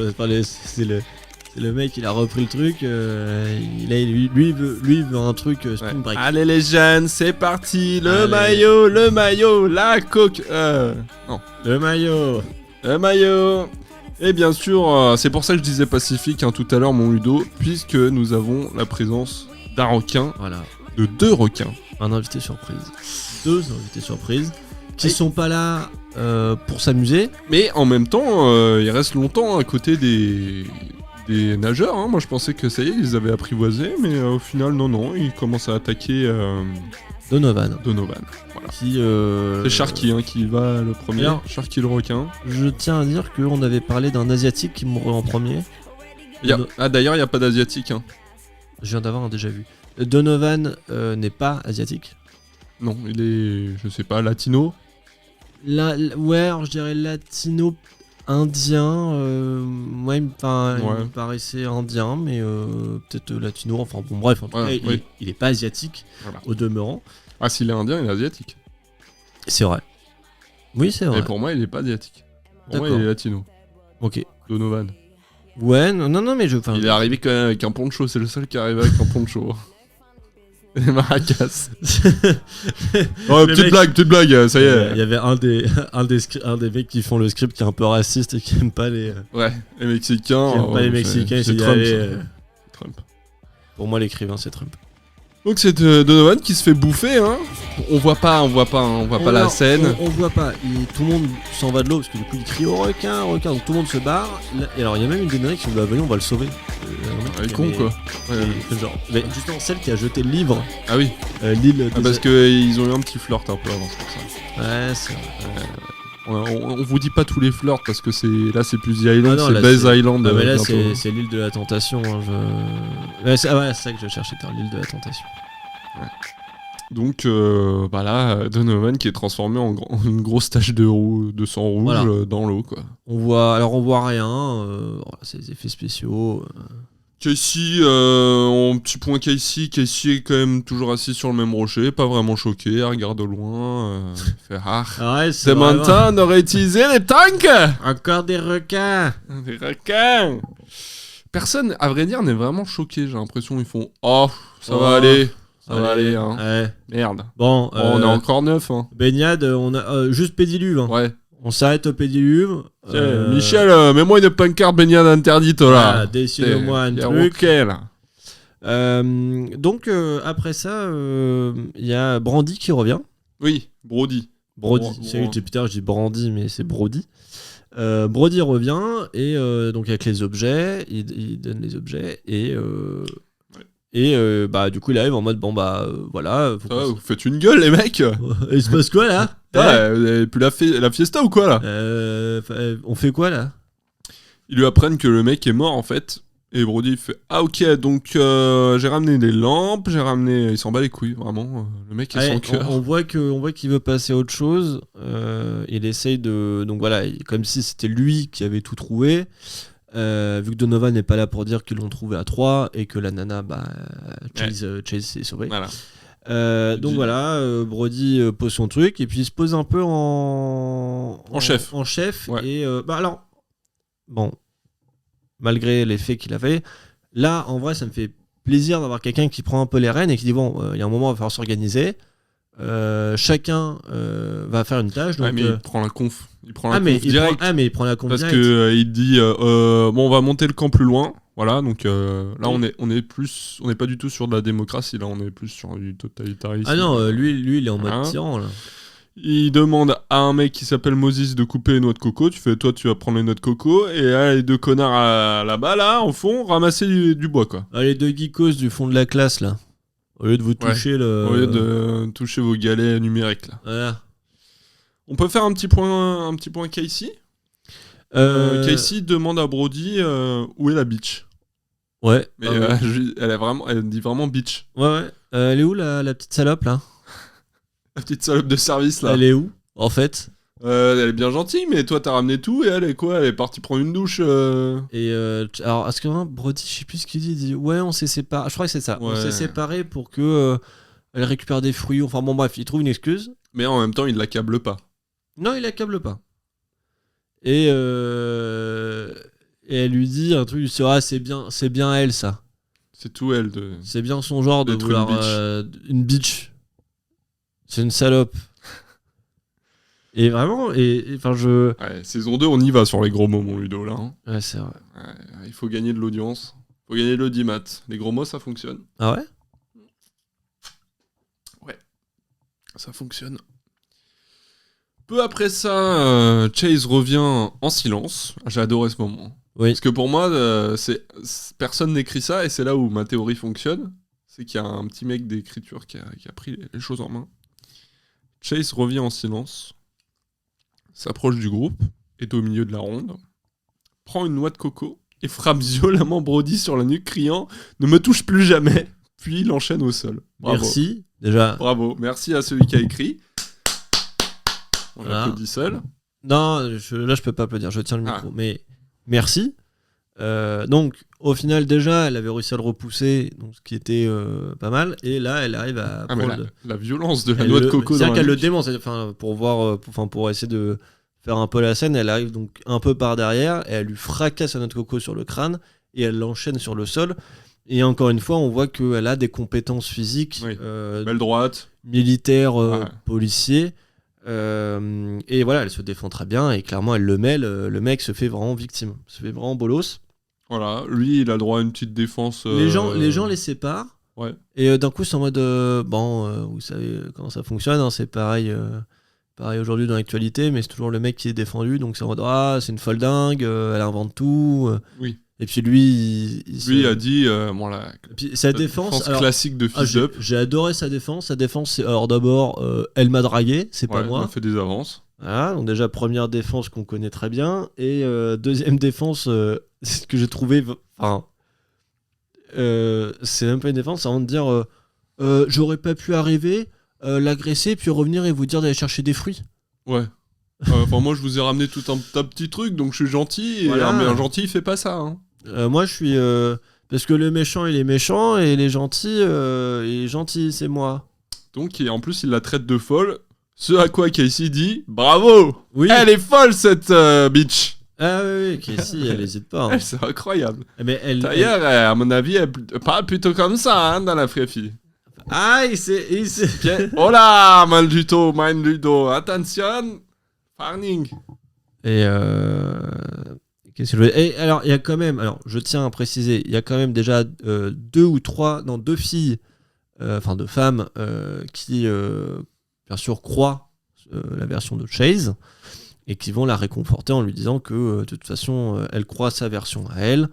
C'est le mec, il a repris le truc. Lui veut un truc Spring Break. Allez les jeunes, c'est parti. Le maillot, la coque. Non. Le maillot. Et bien sûr, c'est pour ça que je disais Pacifique tout à l'heure, mon Ludo, puisque nous avons la présence d'un requin. Voilà. De 2 requins. Un invité surprise. 2 invités surprises qui sont pas là pour s'amuser. Mais en même temps, ils restent longtemps à côté des nageurs. Moi, je pensais que ça y est, ils avaient apprivoisé. Mais au final, non. Ils commencent à attaquer Donovan. Voilà. C'est Sharky qui va le premier. Alors, Sharky le requin. Je tiens à dire qu'on avait parlé d'un Asiatique qui mourrait en premier. D'ailleurs, il n'y a pas d'Asiatique. Je viens d'avoir un déjà vu. Donovan n'est pas asiatique. Non, il est, je sais pas, latino. Alors je dirais latino-indien. Il me paraissait indien, mais peut-être latino. Enfin bon, bref, en tout cas, il est pas asiatique, au demeurant. Ah, s'il est indien, il est asiatique. C'est vrai. Oui, c'est vrai. Et pour moi, il est pas asiatique. Pour moi, il est latino. Ok. Donovan. Ouais, non, mais il est arrivé quand même avec un poncho, c'est le seul qui est arrivé avec un poncho. Les maracas. Petite blague, ça y est. Il y avait un des mecs qui font le script qui est un peu raciste et qui aime pas les. Les Mexicains. Qui aime pas les Mexicains, c'est Trump. Trump. Pour moi, l'écrivain, c'est Trump. Donc c'est Donovan qui se fait bouffer. On voit pas la scène. On voit pas. Tout le monde s'en va de l'eau parce que du coup il crie au requin. Donc tout le monde se barre. Et alors il y a même une des nanas qui se dit venez, on va le sauver. Elle est con quoi. Mais justement celle qui a jeté le livre. Ah oui. L'île. Parce qu'ils ont eu un petit flirt un peu avant, c'est pour ça. Ouais, c'est vrai. On vous dit pas tous les flirts parce que c'est plus The Island, c'est Baze Island. Mais là c'est l'île de la tentation. C'est ça que je cherchais, l'île de la tentation. Ouais. Donc là, Donovan qui est transformé en une grosse tache de sang rouge dans l'eau, quoi. On voit rien. C'est des effets spéciaux. Casey, en petit point Casey est quand même toujours assis sur le même rocher, pas vraiment choqué, elle regarde au loin, fait c'est maintenant, on aurait utilisé les tanks. Encore des requins. Des requins. Personne, à vrai dire, n'est vraiment choqué, j'ai l'impression, ils font ça va aller. Ça va aller, Ouais. Merde. Bon, on est encore 9. Baignade, on a juste pédiluve. Ouais. On s'arrête au pédiluve. Michel, mets-moi une pancarte baignade interdite là. Dessine-moi un truc. Ok là. Donc après ça, il y a Brandy qui revient. Oui, Brody. C'est Peter, je dis Brandy, mais c'est Brody. Brody revient et donc avec les objets, il donne les objets et du coup il arrive en mode voilà. Vous faites une gueule les mecs. Il se passe quoi là? Vous avez plus la fiesta ou quoi là? On fait quoi là? Ils lui apprennent que le mec est mort en fait. Et Brody fait ok, donc j'ai ramené des lampes, il s'en bat les couilles vraiment. Le mec est sans cœur. On voit qu'il veut passer à autre chose. Il essaye de, donc voilà, comme si c'était lui qui avait tout trouvé. Vu que Donovan n'est pas là pour dire qu'ils l'ont trouvé à 3 et que la nana Chase s'est sauvée. Voilà. Donc voilà, Brody pose son truc et puis il se pose un peu en chef. Ouais. Et alors, bon, malgré les faits qu'il a fait, là en vrai ça me fait plaisir d'avoir quelqu'un qui prend un peu les rênes et qui dit bon, il y a un moment il va falloir s'organiser. Chacun va faire une tâche. Donc, mais il prend la conf. Il prend la conf direct. Il prend la conf parce direct. que il dit bon, on va monter le camp plus loin. Voilà, donc là on est pas du tout sur de la démocratie, là on est plus sur du totalitarisme. Ah non, lui il est en mode tyran là. Il demande à un mec qui s'appelle Moses de couper les noix de coco. Tu fais, toi tu vas prendre les noix de coco. Et là, les deux connards là-bas, là, au fond, ramasser du bois quoi. Les deux geekos du fond de la classe là. Au lieu de vous toucher Au lieu de toucher vos galets numériques là. Voilà. On peut faire un petit point Casey. Casey demande à Brody où est la bitch. Ouais. Mais elle dit vraiment bitch. Ouais. Elle est où la petite salope là? La petite salope de service là. Elle est où en fait? Elle est bien gentille, mais toi t'as ramené tout et elle est quoi? Elle est partie prendre une douche. Et alors, est-ce que Brody, je sais plus ce qu'il dit, il dit ouais, on s'est séparés. Je crois que c'est ça. Ouais. On s'est séparés pour que elle récupère des fruits. Enfin bon, bref, il trouve une excuse. Mais en même temps, il l'accable pas. Non, il l'accable pas. Et elle lui dit un truc, c'est bien elle ça. C'est tout elle de. C'est bien son genre de d'être vouloir une bitch. C'est une salope. Et vraiment, enfin je. Ouais, saison 2, on y va sur les gros mots, mon Ludo là. Hein. Ouais, c'est vrai. Ouais, il faut gagner de l'audience. Il faut gagner de l'audimat. Les gros mots, ça fonctionne. Ah ouais? Ouais. Ça fonctionne. Peu après ça, Chase revient en silence. J'ai adoré ce moment. Oui. Parce que pour moi, personne n'écrit ça et c'est là où ma théorie fonctionne. C'est qu'il y a un petit mec d'écriture qui a pris les choses en main. Chase revient en silence, s'approche du groupe, est au milieu de la ronde, prend une noix de coco et frappe violemment Brody sur la nuque, criant « Ne me touche plus jamais !» Puis il enchaîne au sol. Bravo. Merci, déjà. Bravo. Merci à celui qui a écrit. On Voilà. applaudit seul. Non, là je peux pas applaudir, je tiens le micro. Mais merci. Donc au final déjà elle avait réussi à le repousser, donc ce qui était pas mal. Et là elle arrive à prendre la violence de la noix de coco. C'est-à-dire qu'elle le démonte. Enfin pour voir, pour essayer de faire un peu la scène, elle arrive donc un peu par derrière et elle lui fracasse la noix de coco sur le crâne et elle l'enchaîne sur le sol. Et encore une fois on voit qu'elle a des compétences physiques, belle droite, militaire, policier. Et voilà, elle se défend très bien et clairement elle le met, le mec se fait vraiment victime, se fait vraiment bolos. Voilà, lui il a le droit à une petite défense. Les gens les séparent. Ouais. Et d'un coup c'est en mode vous savez comment ça fonctionne, hein, c'est pareil aujourd'hui dans l'actualité, mais c'est toujours le mec qui est défendu, donc c'est en mode c'est une folle dingue, elle invente tout. Oui. Et puis lui il a dit voilà. Puis sa défense classique de fils up. J'ai adoré sa défense. Sa défense, c'est alors d'abord elle m'a dragué, c'est pas moi. Elle m'a fait des avances. Voilà, donc déjà première défense qu'on connaît très bien, et deuxième défense ce que j'ai trouvé, enfin c'est même pas une défense, c'est avant de dire j'aurais pas pu arriver, l'agresser puis revenir et vous dire d'aller chercher des fruits. Ouais. Enfin moi je vous ai ramené tout un petit truc, donc je suis gentil, voilà. Mais un gentil il fait pas ça. Hein. Moi je suis parce que le méchant il est méchant et les gentils il est gentil, c'est moi. Donc et en plus il la traite de folle. Ce à quoi Casey dit bravo. Oui. Elle est folle cette bitch. Ah oui, Casey elle hésite pas. Hein. C'est incroyable. Mais d'ailleurs à mon avis elle parle plutôt comme ça dans la vraie fille. Ah il s'est... Oh là mein Ludo, attention. Farning. Et qu'est-ce que je veux dire ? Et alors, il y a quand même, je tiens à préciser, il y a quand même déjà deux filles, enfin deux femmes, qui, bien sûr, croient la version de Chase et qui vont la réconforter en lui disant que, de toute façon, elle croit sa version à elle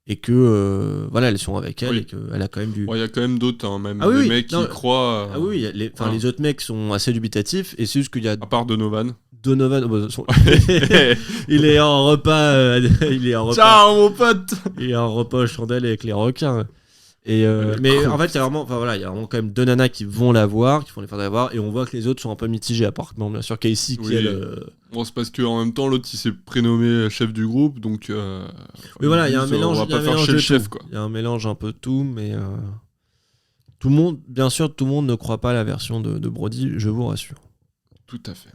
et que, voilà, elles sont avec elle et qu'elle a quand même du... Il y a quand même d'autres, hein, même des mecs qui croient... Ah oui, les autres mecs sont assez dubitatifs et c'est juste qu'il y a... À part Donovan, il est en repas. Ciao mon pote. Il est en repas aux chandelles avec les requins. Et mais en fait, il y a vraiment quand même deux nanas qui vont la voir, qui font les faire la voir, et on voit que les autres sont un peu mitigés, à part bien sûr Casey qui elle. Bon, c'est parce qu'en même temps l'autre il s'est prénommé chef du groupe, donc. Mais voilà, il y a un mélange. On va pas faire chez le chef quoi. Il y a un mélange un peu de tout, mais tout le monde, bien sûr, tout le monde ne croit pas à la version de Brody, je vous rassure. Tout à fait.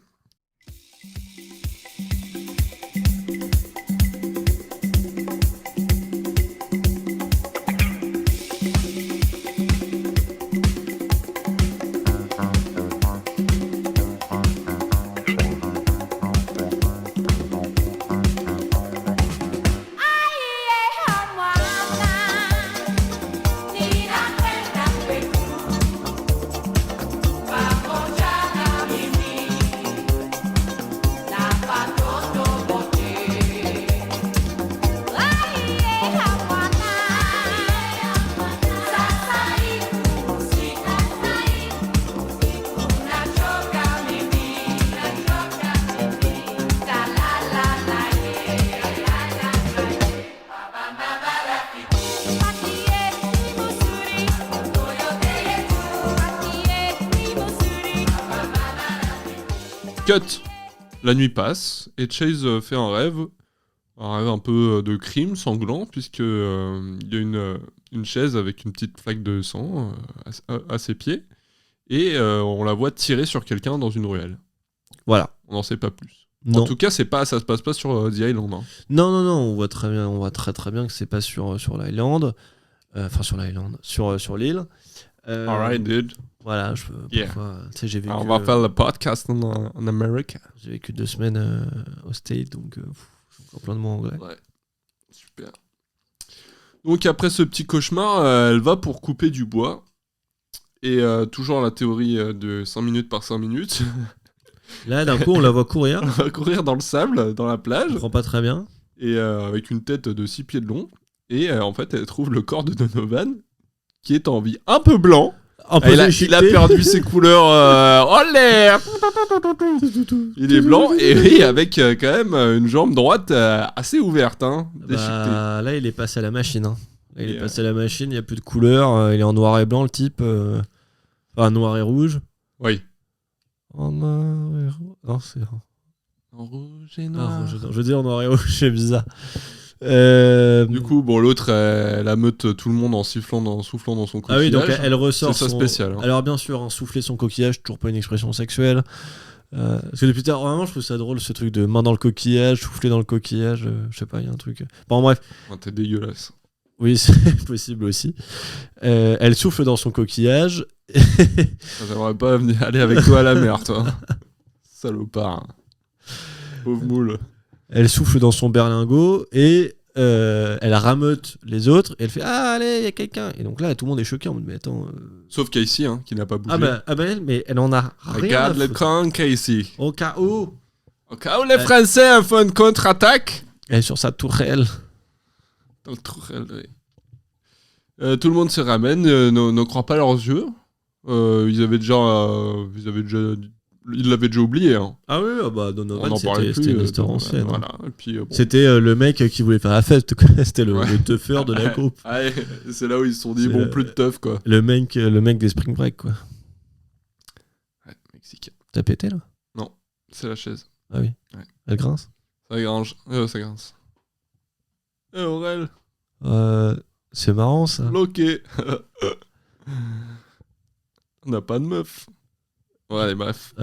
Cut. La nuit passe et Chase fait un rêve un peu de crime sanglant, puisque il y a une chaise avec une petite flaque de sang à ses pieds, et on la voit tirer sur quelqu'un dans une ruelle. Voilà. On n'en sait pas plus. Non. En tout cas, ça se passe pas sur The Island. Hein. Non, on voit très bien que c'est pas sur l'island. Enfin, sur l'island. Sur l'île. Alright, dude. Voilà, Yeah. parfois, tu sais, j'ai vécu... Alors, on va faire le podcast en Amérique. J'ai vécu 2 semaines au States, donc j'ai encore plein de mots anglais. Ouais, super. Donc après ce petit cauchemar, elle va pour couper du bois. Et toujours la théorie de 5 minutes par 5 minutes. Là, d'un coup, on la voit courir. Elle va courir dans le sable, dans la plage. Je comprends pas très bien. Et avec une tête de 6 pieds de long. Et en fait, elle trouve le corps de Donovan, qui est en vie un peu blanc. Il a perdu ses couleurs en l'air. Il est blanc et oui, avec quand même une jambe droite assez ouverte, hein, déchiquetée. Là, il est passé à la machine. Hein. Là, il est passé à la machine, il n'y a plus de couleur. Il est en noir et blanc, le type. Enfin, noir et rouge. Oui. En noir et rouge. Non, c'est... En rouge et noir. Je veux dire en noir et rouge, c'est bizarre. Du coup, bon, l'autre, elle ameute tout le monde en soufflant dans son coquillage. Ah oui, donc elle ressort. C'est ça spécial. Hein. Alors bien sûr, souffler son coquillage, toujours pas une expression sexuelle. Parce que depuis tard, vraiment, je trouve ça drôle ce truc de main dans le coquillage, souffler dans le coquillage. Je sais pas, il y a un truc. Bon, bref. Oh, t'es dégueulasse. Oui, c'est possible aussi. Elle souffle dans son coquillage. J'aimerais pas aller avec toi à la mer, toi. Salopard. Pauvre moule. Elle souffle dans son berlingot et elle rameute les autres et elle fait ah allez il y a quelqu'un et donc là tout le monde est choqué en mode mais attends sauf Casey hein, qui n'a pas bougé. Mais elle en a rien. Regarde le camp Casey. Au cas où les Français font une contre-attaque. Elle est sur sa tourelle. Dans le tourelle, oui. Tout le monde se ramène, ne croit pas leurs yeux. Ils l'avaient déjà oublié. Hein. Ah oui, Donovan, c'était une histoire ancienne. Voilà. Et puis, bon. C'était le mec qui voulait faire la fête, c'était le teufeur de la groupe. Ouais, c'est là où ils se sont dit, plus de teuf, quoi. Le mec des Spring Break, quoi. Ouais, mexicain. T'as pété, là? Non, c'est la chaise. Ah oui? Ouais. Elle grince? Ça grince. Aurel. C'est marrant, ça. Bloqué. On n'a pas de meuf. Ouais, allez, bref.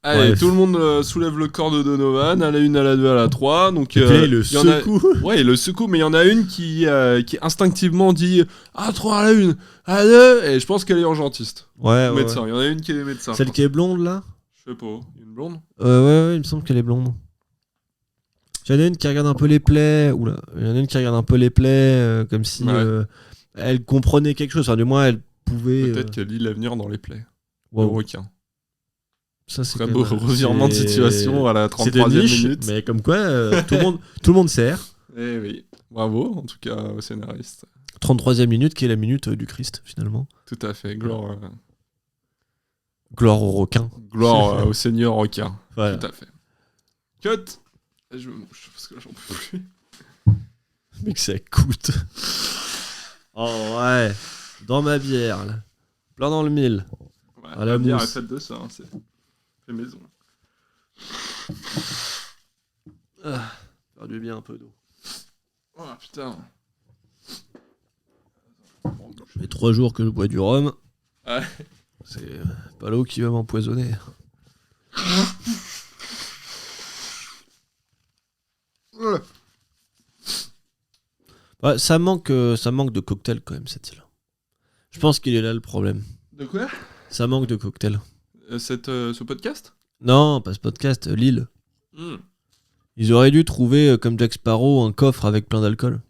Allez, tout le monde soulève le corps de Donovan, à la 1, à la 2, à la 3. Donc, et puis il le secoue. Ouais, il le secoue, mais il y en a une qui instinctivement dit à 3, à la 1, à la 2, et je pense qu'elle est urgentiste. Ouais. Médecin, il y en a une qui est médecin. Celle qui est blonde, là? Je sais pas, une blonde? Ouais, il me semble qu'elle est blonde. Il y en a une qui regarde un peu les plaies, comme si elle comprenait quelque chose. Enfin, du moins, elle pouvait... Peut-être qu'elle lit l'avenir dans les plaies. Wow. Le requin. Ça, c'est très beau revirement de situation à la 33e minute. Mais comme quoi, tout le monde sert. Eh oui, bravo en tout cas au scénariste. 33e minute qui est la minute du Christ, finalement. Tout à fait, gloire au requin. Gloire au seigneur requin. Voilà. Tout à fait. Cut. Je me mouche parce que là, j'en peux plus. Mais que ça coûte. Oh ouais, dans ma bière, là. Plein dans le mille. Ouais, à la bière mousse. est faite de ça, hein, c'est fait maison. Faire du bien un peu d'eau. Oh putain. Ça fait 3 jours que je bois du rhum. Ouais. C'est pas l'eau qui va m'empoisonner. Ouais, ça manque de cocktail quand même cette île. Je pense qu'il est là le problème. De quoi? Ça manque de cocktail. Ce podcast? Non, pas ce podcast, l'île. Ils auraient dû trouver, comme Jack Sparrow, un coffre avec plein d'alcool.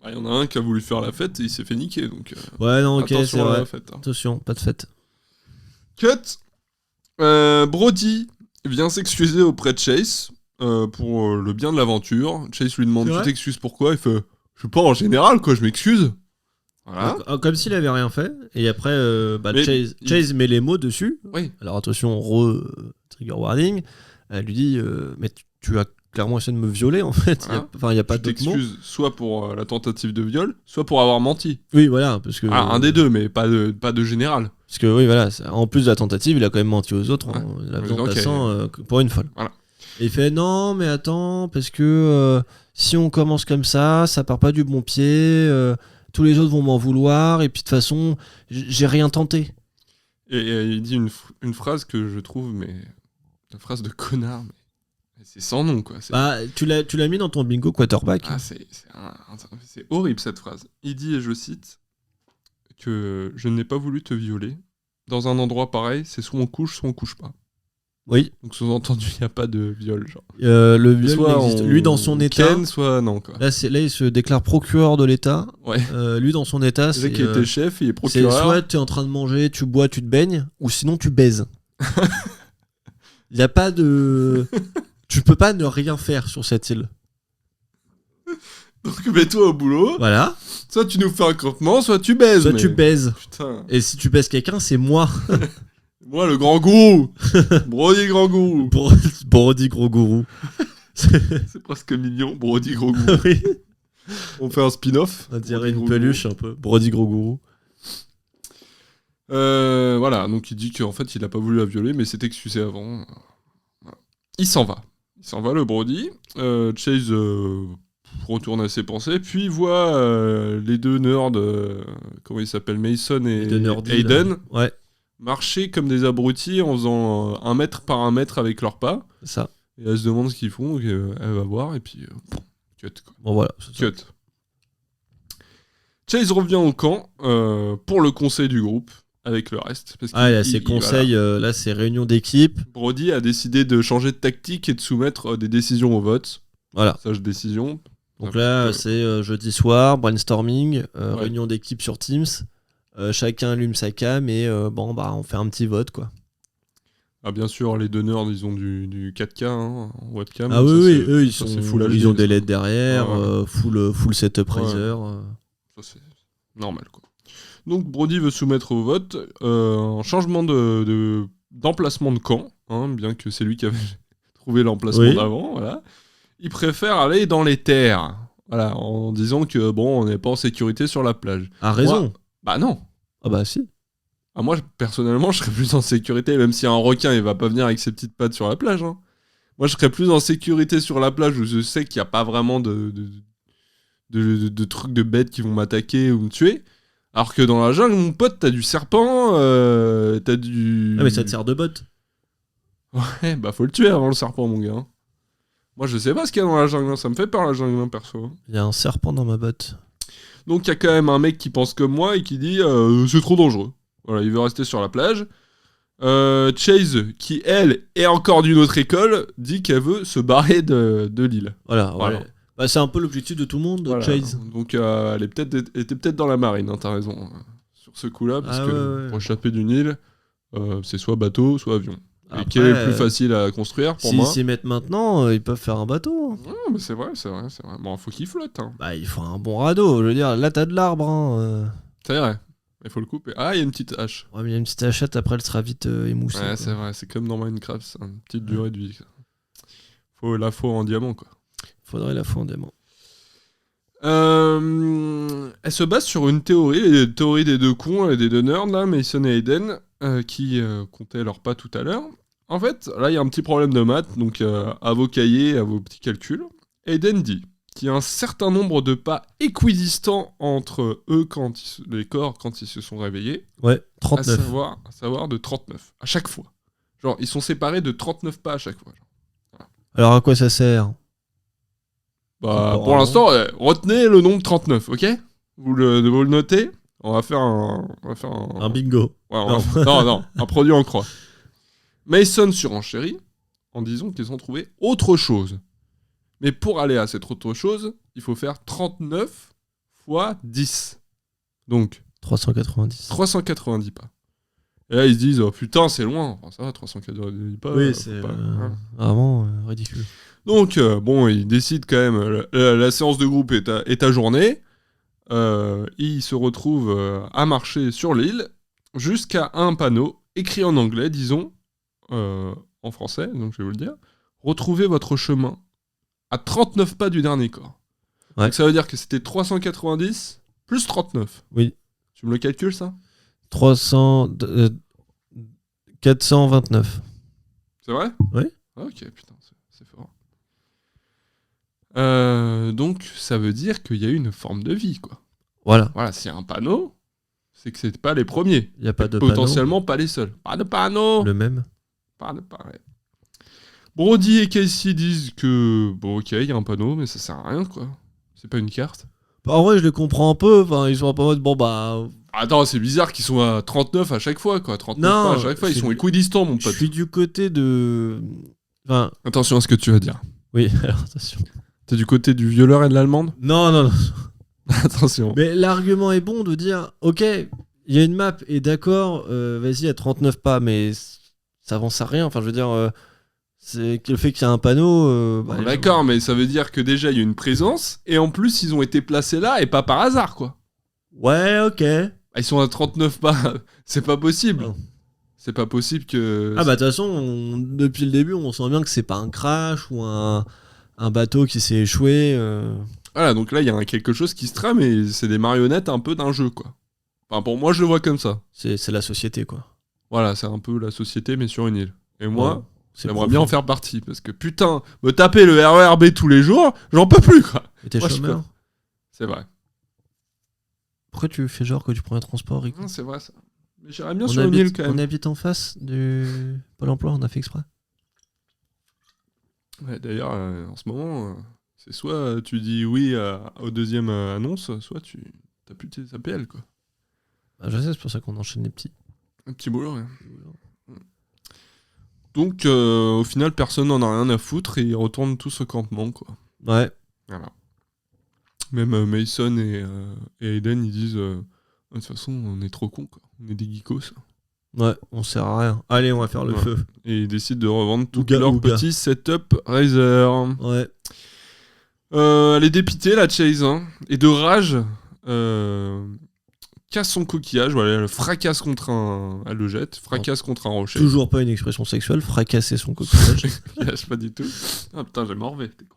Il y en a un qui a voulu faire la fête et il s'est fait niquer. Donc, ouais, non, ok, c'est vrai. La fête, hein. Attention, pas de fête. Cut. Brody vient s'excuser auprès de Chase pour le bien de l'aventure. Chase lui demande tu t'excuses pourquoi? Il fait je sais pas, en général, quoi, je m'excuse. Voilà. Comme s'il avait rien fait. Et après, Chase met les mots dessus. Oui. Alors attention, trigger warning. Elle lui dit mais tu as clairement essayé de me violer en fait. Voilà. Il n'y a pas d'autre mot. Tu t'excuses soit pour la tentative de viol, soit pour avoir menti. Oui, voilà. Parce que, un des deux, mais pas de général. Parce que oui, voilà, en plus de la tentative, il a quand même menti aux autres en la faisant Donc, passant pour une folle. Voilà. Et il fait non, mais attends, parce que si on commence comme ça part pas du bon pied, tous les autres vont m'en vouloir, et puis de toute façon, j'ai rien tenté. Et il dit une phrase que je trouve, mais une phrase de connard, mais c'est sans nom, quoi. Bah, tu l'as mis dans ton bingo quarterback. Ah, c'est horrible cette phrase. Il dit, et je cite, que je n'ai pas voulu te violer. Dans un endroit pareil, c'est soit on couche pas. Oui. Donc sous-entendu, il n'y a pas de viol. Genre. Le viol soit n'existe. Lui, dans son état. Soit non, quoi. Là, il se déclare procureur de l'État. Ouais. Lui, dans son état, C'est qui était chef, il est c'est procureur. soit tu es en train de manger, tu bois, tu te baignes, ou sinon tu baises. Il n'y a pas de. Tu peux pas ne rien faire sur cette île. Donc mets-toi au boulot. Voilà. Soit tu nous fais un campement, soit tu baises. Soit tu baises. Putain. Et si tu baises quelqu'un, c'est moi. Moi, le grand gourou. Brody grand gourou. Brody gros gourou. C'est presque mignon, Brody gros gourou. Oui. On fait un spin-off. On dirait une peluche un peu. Brody gros gourou. Voilà, donc il dit qu'en fait il a pas voulu la violer, mais s'est excusé avant. Voilà. Il s'en va, le Brody. Chase retourne à ses pensées, puis il voit les deux nerds, comment ils s'appellent, Mason et Aiden, marcher comme des abrutis en faisant 1 mètre par 1 mètre avec leurs pas. C'est ça. Et elle se demande ce qu'ils font, et, elle va voir, et puis cut. Quoi. Bon voilà. Cut. Chase revient au camp pour le conseil du groupe. Avec le reste. Parce il y a ses conseils, là c'est réunion d'équipe. Brody a décidé de changer de tactique et de soumettre des décisions au vote. Voilà. Sage décision. Donc là c'est jeudi soir, brainstorming, réunion d'équipe sur Teams. Chacun allume sa cam et on fait un petit vote quoi. Ah bien sûr, les deux nerds ils ont du 4K en webcam. Ah oui, eux ils ont des LED derrière, full setup Razer. Ça c'est normal quoi. Donc Brody veut soumettre au vote un changement d'emplacement de camp, bien que c'est lui qui avait trouvé l'emplacement d'avant. Voilà. Il préfère aller dans les terres, voilà, en disant que on n'est pas en sécurité sur la plage. A raison. Moi, bah non. Ah bah si. Ah, moi personnellement je serais plus en sécurité, même si un requin il va pas venir avec ses petites pattes sur la plage. Moi je serais plus en sécurité sur la plage où je sais qu'il n'y a pas vraiment de trucs de bêtes qui vont m'attaquer ou me tuer. Alors que dans la jungle, mon pote, t'as du serpent, t'as du... Ah mais ça te sert de botte. Ouais, bah faut le tuer avant le serpent, mon gars. Moi, je sais pas ce qu'il y a dans la jungle, ça me fait peur la jungle, perso. Il y a un serpent dans ma botte. Donc il y a quand même un mec qui pense comme moi et qui dit c'est trop dangereux. Voilà, il veut rester sur la plage. Chase, qui elle est encore d'une autre école, dit qu'elle veut se barrer de l'île. Voilà. Ouais. Bah, c'est un peu l'objectif de tout le monde, voilà. Chase. Donc elle était peut-être dans la marine, t'as raison, sur ce coup-là, parce que pour échapper d'une île, c'est soit bateau, soit avion. Après, et quel est le plus facile à construire pour moi ? S'ils s'y mettent maintenant, ils peuvent faire un bateau. Ouais, mais c'est vrai. Bon, faut qu'il flotte. Bah, il faut un bon radeau, je veux dire, là t'as de l'arbre. C'est vrai, il faut le couper. Ah, il y a une petite hache. Ouais, mais il y a une petite hachette, après elle sera vite émoussée. Ouais, c'est vrai, c'est comme dans Minecraft, c'est une petite durée de vie. Ça. Faut la faux en diamant, quoi. Faudrait la faux en diamant. Elle se base sur une théorie des deux cons et des deux nerds, là, Mason et Aiden, qui comptaient leurs pas tout à l'heure. En fait, là, il y a un petit problème de maths, donc à vos cahiers, à vos petits calculs. Aiden dit qu'il y a un certain nombre de pas équidistants entre eux, les corps, quand ils se sont réveillés. Ouais, 39. À savoir de 39, à chaque fois. Genre, ils sont séparés de 39 pas à chaque fois. Voilà. Alors, à quoi ça sert ? Bah, pour l'instant, retenez le nombre 39, ok ? Vous le notez ? On va faire un bingo. Ouais, non, un produit en croix. Mason surenchérit en disant qu'ils ont trouvé autre chose. Mais pour aller à cette autre chose, il faut faire 39 fois 10. Donc 390 pas. Et là, ils se disent, oh putain, c'est loin. Enfin, ça va, 390 pas. Oui, c'est vraiment ridicule. Donc, ils décident quand même, la séance de groupe est ajournée. Ils se retrouvent à marcher sur l'île jusqu'à un panneau écrit en anglais, disons, en français, donc je vais vous le dire. Retrouvez votre chemin à 39 pas du dernier corps. Ouais. Donc ça veut dire que c'était 390 plus 39. Oui. Tu me le calcules, ça ? 429. C'est vrai ? Oui. Ah, ok, putain, c'est fort. Donc, ça veut dire qu'il y a eu une forme de vie, quoi. Voilà. Voilà, s'il y a un panneau, c'est que c'est pas les premiers. Il n'y a pas de potentiellement pas les seuls. Pas de panneau. Le même. Pas de pareil. Brody et Casey disent que bon, ok, il y a un panneau, mais ça sert à rien, quoi. C'est pas une carte. Bah, en vrai, je les comprends un peu. Enfin, ils sont un peu en mode bon bah. Attends, c'est bizarre qu'ils sont à 39 à chaque fois, quoi. 39 Non, pas à chaque fois, ils sont équidistants, mon Je pote. suis du côté de. Enfin. Attention à ce que tu vas dire. Oui, alors attention. T'es du côté du violeur et de l'allemande ? Non. Attention. Mais l'argument est bon de dire ok, il y a une map et d'accord, vas-y à 39 pas, mais ça avance à rien. Enfin, je veux dire, c'est le fait qu'il y a un panneau. Bon, d'accord, mais ça veut dire que déjà il y a une présence, et en plus ils ont été placés là, et pas par hasard, quoi. Ouais, ok. Ils sont à 39 pas, c'est pas possible. Non. C'est pas possible que... Ah bah de toute façon, depuis le début, on sent bien que c'est pas un crash ou un bateau qui s'est échoué. Voilà, donc là il y a quelque chose qui se trame, et c'est des marionnettes un peu d'un jeu, quoi. Enfin, pour moi je le vois comme ça. C'est la société, quoi. Voilà, c'est un peu la société, mais sur une île. Et moi, j'aimerais profond. bien en faire partie, parce que putain, me taper le RERB tous les jours, j'en peux plus, quoi. Et t'es Moi, chômeur. C'est vrai. Pourquoi tu fais genre que tu prends un transport, Rico? Non, c'est vrai ça. Mais j'irais bien sur une île quand même. On habite en face du Pôle emploi, on a fait exprès. Ouais, d'ailleurs, en ce moment, c'est soit tu dis oui aux deuxième annonce, soit tu t'as plus tes APL, quoi. Bah, je sais, c'est pour ça qu'on enchaîne les petits. Un petit boulot, ouais. Donc, au final, personne n'en a rien à foutre et ils retournent tous au campement, quoi. Ouais. Voilà. Même Mason et Aiden, ils disent de toute façon, on est trop cons, quoi. On est des geekos. Ouais, on sert à rien. Allez, on va faire le feu. Et ils décident de revendre tout Ouga, leur ouga. petit setup Razer. Ouais. Elle est dépitée, la Chase, hein, et de rage, casse son coquillage, voilà, elle le fracasse contre un... Elle le jette, fracasse contre un rocher. Toujours pas une expression sexuelle, fracasser son coquillage. Coquillage, pas du tout. Ah putain, j'ai morvé, t'es con.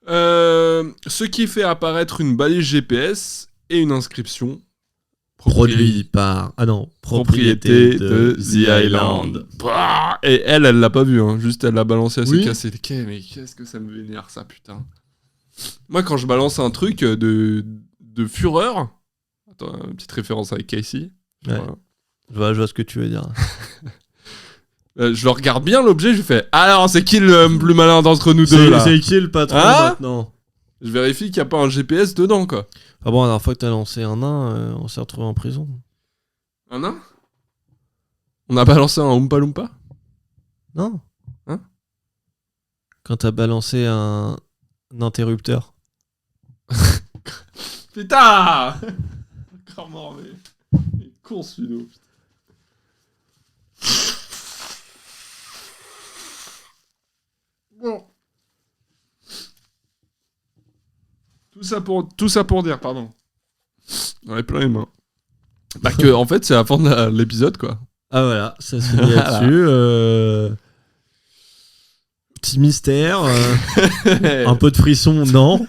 Ce qui fait apparaître une balise GPS et une inscription. Produit par... Ah non, Propriété de The Island. Bah, et elle l'a pas vu, hein. Juste elle l'a balancé à se casser les quais. Mais qu'est-ce que ça me vénère, ça, putain. Moi, quand je balance un truc de fureur... Attends, une petite référence avec Casey. Ouais. Voilà. Je vois ce que tu veux dire. Je le regarde bien, l'objet, je fais... Alors, c'est qui le plus malin d'entre nous deux, là ? C'est qui le patron maintenant ? Je vérifie qu'il n'y a pas un GPS dedans, quoi. Ah bon, la dernière fois que t'as lancé un nain, on s'est retrouvé en prison. Un nain ? On a balancé un Oompa Loompa ? Non. Hein ? Quand t'as balancé un interrupteur. Putain ! Encore mort, mais... Il est con, celui-là. Bon. Tout ça pour dire, pardon. J'en ai plein les mains. Bah que, en fait, c'est la fin de l'épisode, quoi. Ah voilà, ça se finit là-dessus. Petit mystère. Un peu de frisson, non.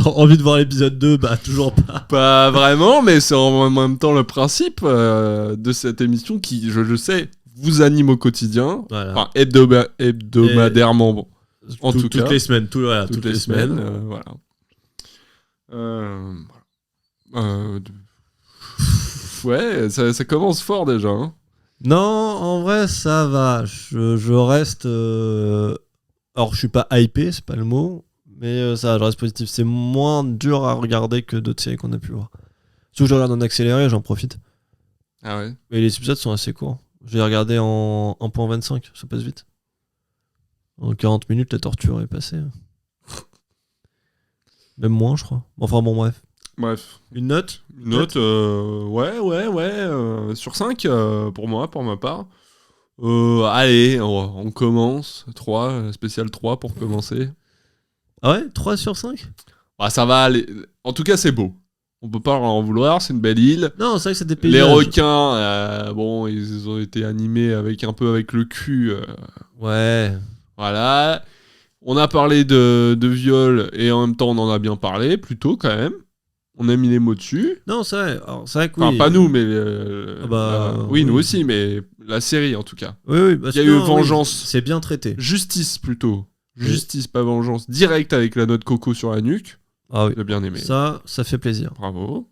Envie de voir l'épisode 2, bah toujours pas. Pas vraiment, mais c'est en même temps le principe de cette émission qui, je le sais, vous anime au quotidien. Voilà. Enfin, hebdomadairement, bon. En tout cas. Toutes les semaines. Toutes les semaines. Voilà. Ouais, ça commence fort déjà. Hein. Non, en vrai, ça va. Je reste... Alors, je suis pas hypé, c'est pas le mot. Mais ça, je reste positif. C'est moins dur à regarder que d'autres séries qu'on a pu voir. Surtout que je regarde en accéléré, j'en profite. Ah ouais. Et les épisodes sont assez courts. Je l'ai regardé en 1.25, ça passe vite. En 40 minutes, la torture est passée. Même moins, je crois. Enfin bon, bref. Une note ? Une note, ouais. Sur 5, pour moi, pour ma part. Allez, on commence. 3, spécial 3 pour commencer. Ah ouais ? 3 sur 5 ? Bah, ça va aller. En tout cas, c'est beau. On peut pas en vouloir, c'est une belle île. Non, c'est vrai que c'est des paysages. Les requins, bon, ils ont été animés un peu avec le cul. Ouais. Voilà. On a parlé de viol et en même temps, on en a bien parlé, plutôt quand même. On a mis les mots dessus. Non, c'est vrai. Alors, c'est vrai que oui. Enfin, pas nous, mais. Oui, nous aussi, mais la série en tout cas. Oui, Il y a eu vengeance. Oui, c'est bien traité. Justice plutôt. Justice, pas vengeance. Direct avec la noix de coco sur la nuque. Ah oui. J'ai bien aimé. Ça fait plaisir. Bravo.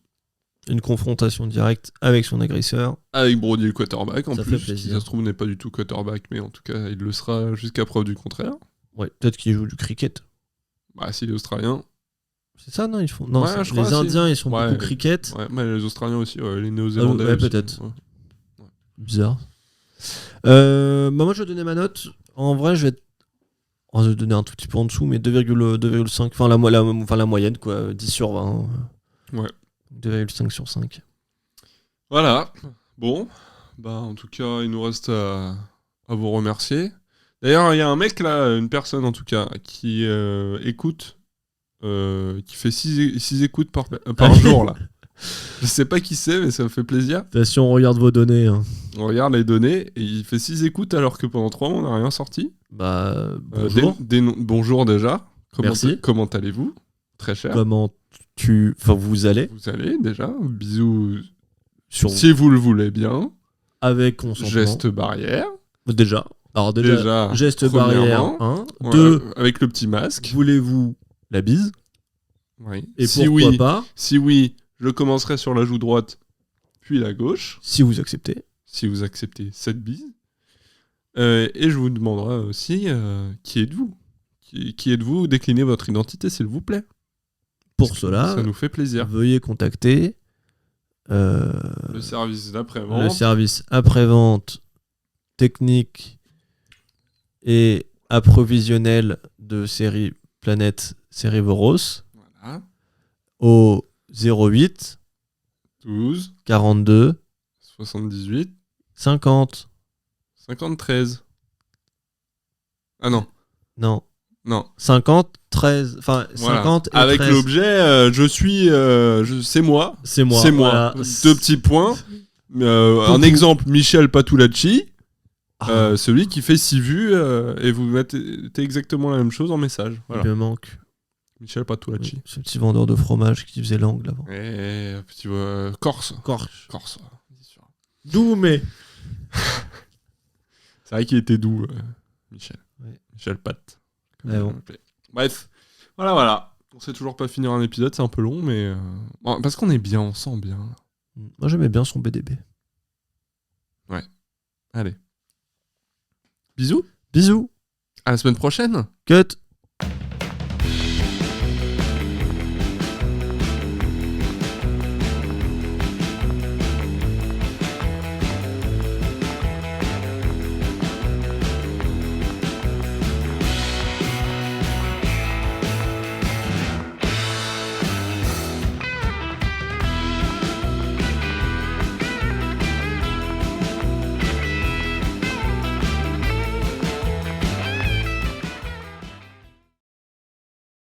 Une confrontation directe avec son agresseur. Avec Brody le quarterback en Ça plus. fait plaisir. Qui ça se trouve n'est pas du tout quarterback, mais en tout cas, il le sera jusqu'à preuve du contraire. Ouais, peut-être qu'il joue du cricket. Bah, s'il est australien. C'est ça, non, ils font. Non, Ouais, je crois, les Indiens, ils sont Ouais. beaucoup cricket. Ouais, mais les Australiens aussi, les Néo-Zélandais ouais, aussi. peut-être. Ouais. Bizarre. Moi, je vais donner ma note. En vrai, je vais donner un tout petit peu en dessous, mais 2,5. Enfin, la moyenne, quoi. 10 sur 20. Ouais. 2,5 sur 5. Voilà. Bon. Bah, en tout cas, il nous reste à vous remercier. D'ailleurs, il y a un mec là, une personne en tout cas, qui écoute, qui fait 6 écoutes par jour là. Je sais pas qui c'est, mais ça me fait plaisir. Si on regarde vos données. Hein. On regarde les données et il fait 6 écoutes alors que pendant 3 mois on n'a rien sorti. Bah, bonjour. Bonjour déjà. Merci. Comment allez-vous? Très cher. Comment vous allez? Vous allez déjà. Bisous. Sur Si vous le voulez bien. avec consentement. Geste barrière. Déjà. Alors déjà geste barrière 1. Ouais, 2. Avec le petit masque. Voulez-vous la bise? Oui. Et si pourquoi oui, pas? Si oui, je commencerai sur la joue droite, puis la gauche. Si vous acceptez. Si vous acceptez cette bise. Et je vous demanderai aussi qui êtes-vous? Qui êtes-vous? Déclinez votre identité, s'il vous plaît. Pour cela, ça nous fait plaisir. Veuillez contacter le service d'après-vente. Le service après-vente technique et approvisionnel de série Planète Cerivoros. Voilà. Au 08 12 42 78 50 53. Ah non. Non. 50 13. Enfin, voilà. 50 et avec 13. L'objet, c'est moi. C'est moi. Voilà. 2 petits points. Un exemple, Michel Patulacci. Celui qui fait 6 vues et vous mettez exactement la même chose en message. Voilà. Il me manque Michel Patulacci. Oui, ce petit vendeur de fromage qui faisait l'angle avant. Et petit Corse. Doux, mais. C'est vrai qu'il était doux, Michel. Oui. Michel Pat. Bon. Bref, voilà. On sait toujours pas finir un épisode, c'est un peu long, mais parce qu'on est bien, on sent bien. Moi, j'aimais bien son BDB. Ouais. Allez. Bisous. Bisous. À la semaine prochaine. Cut.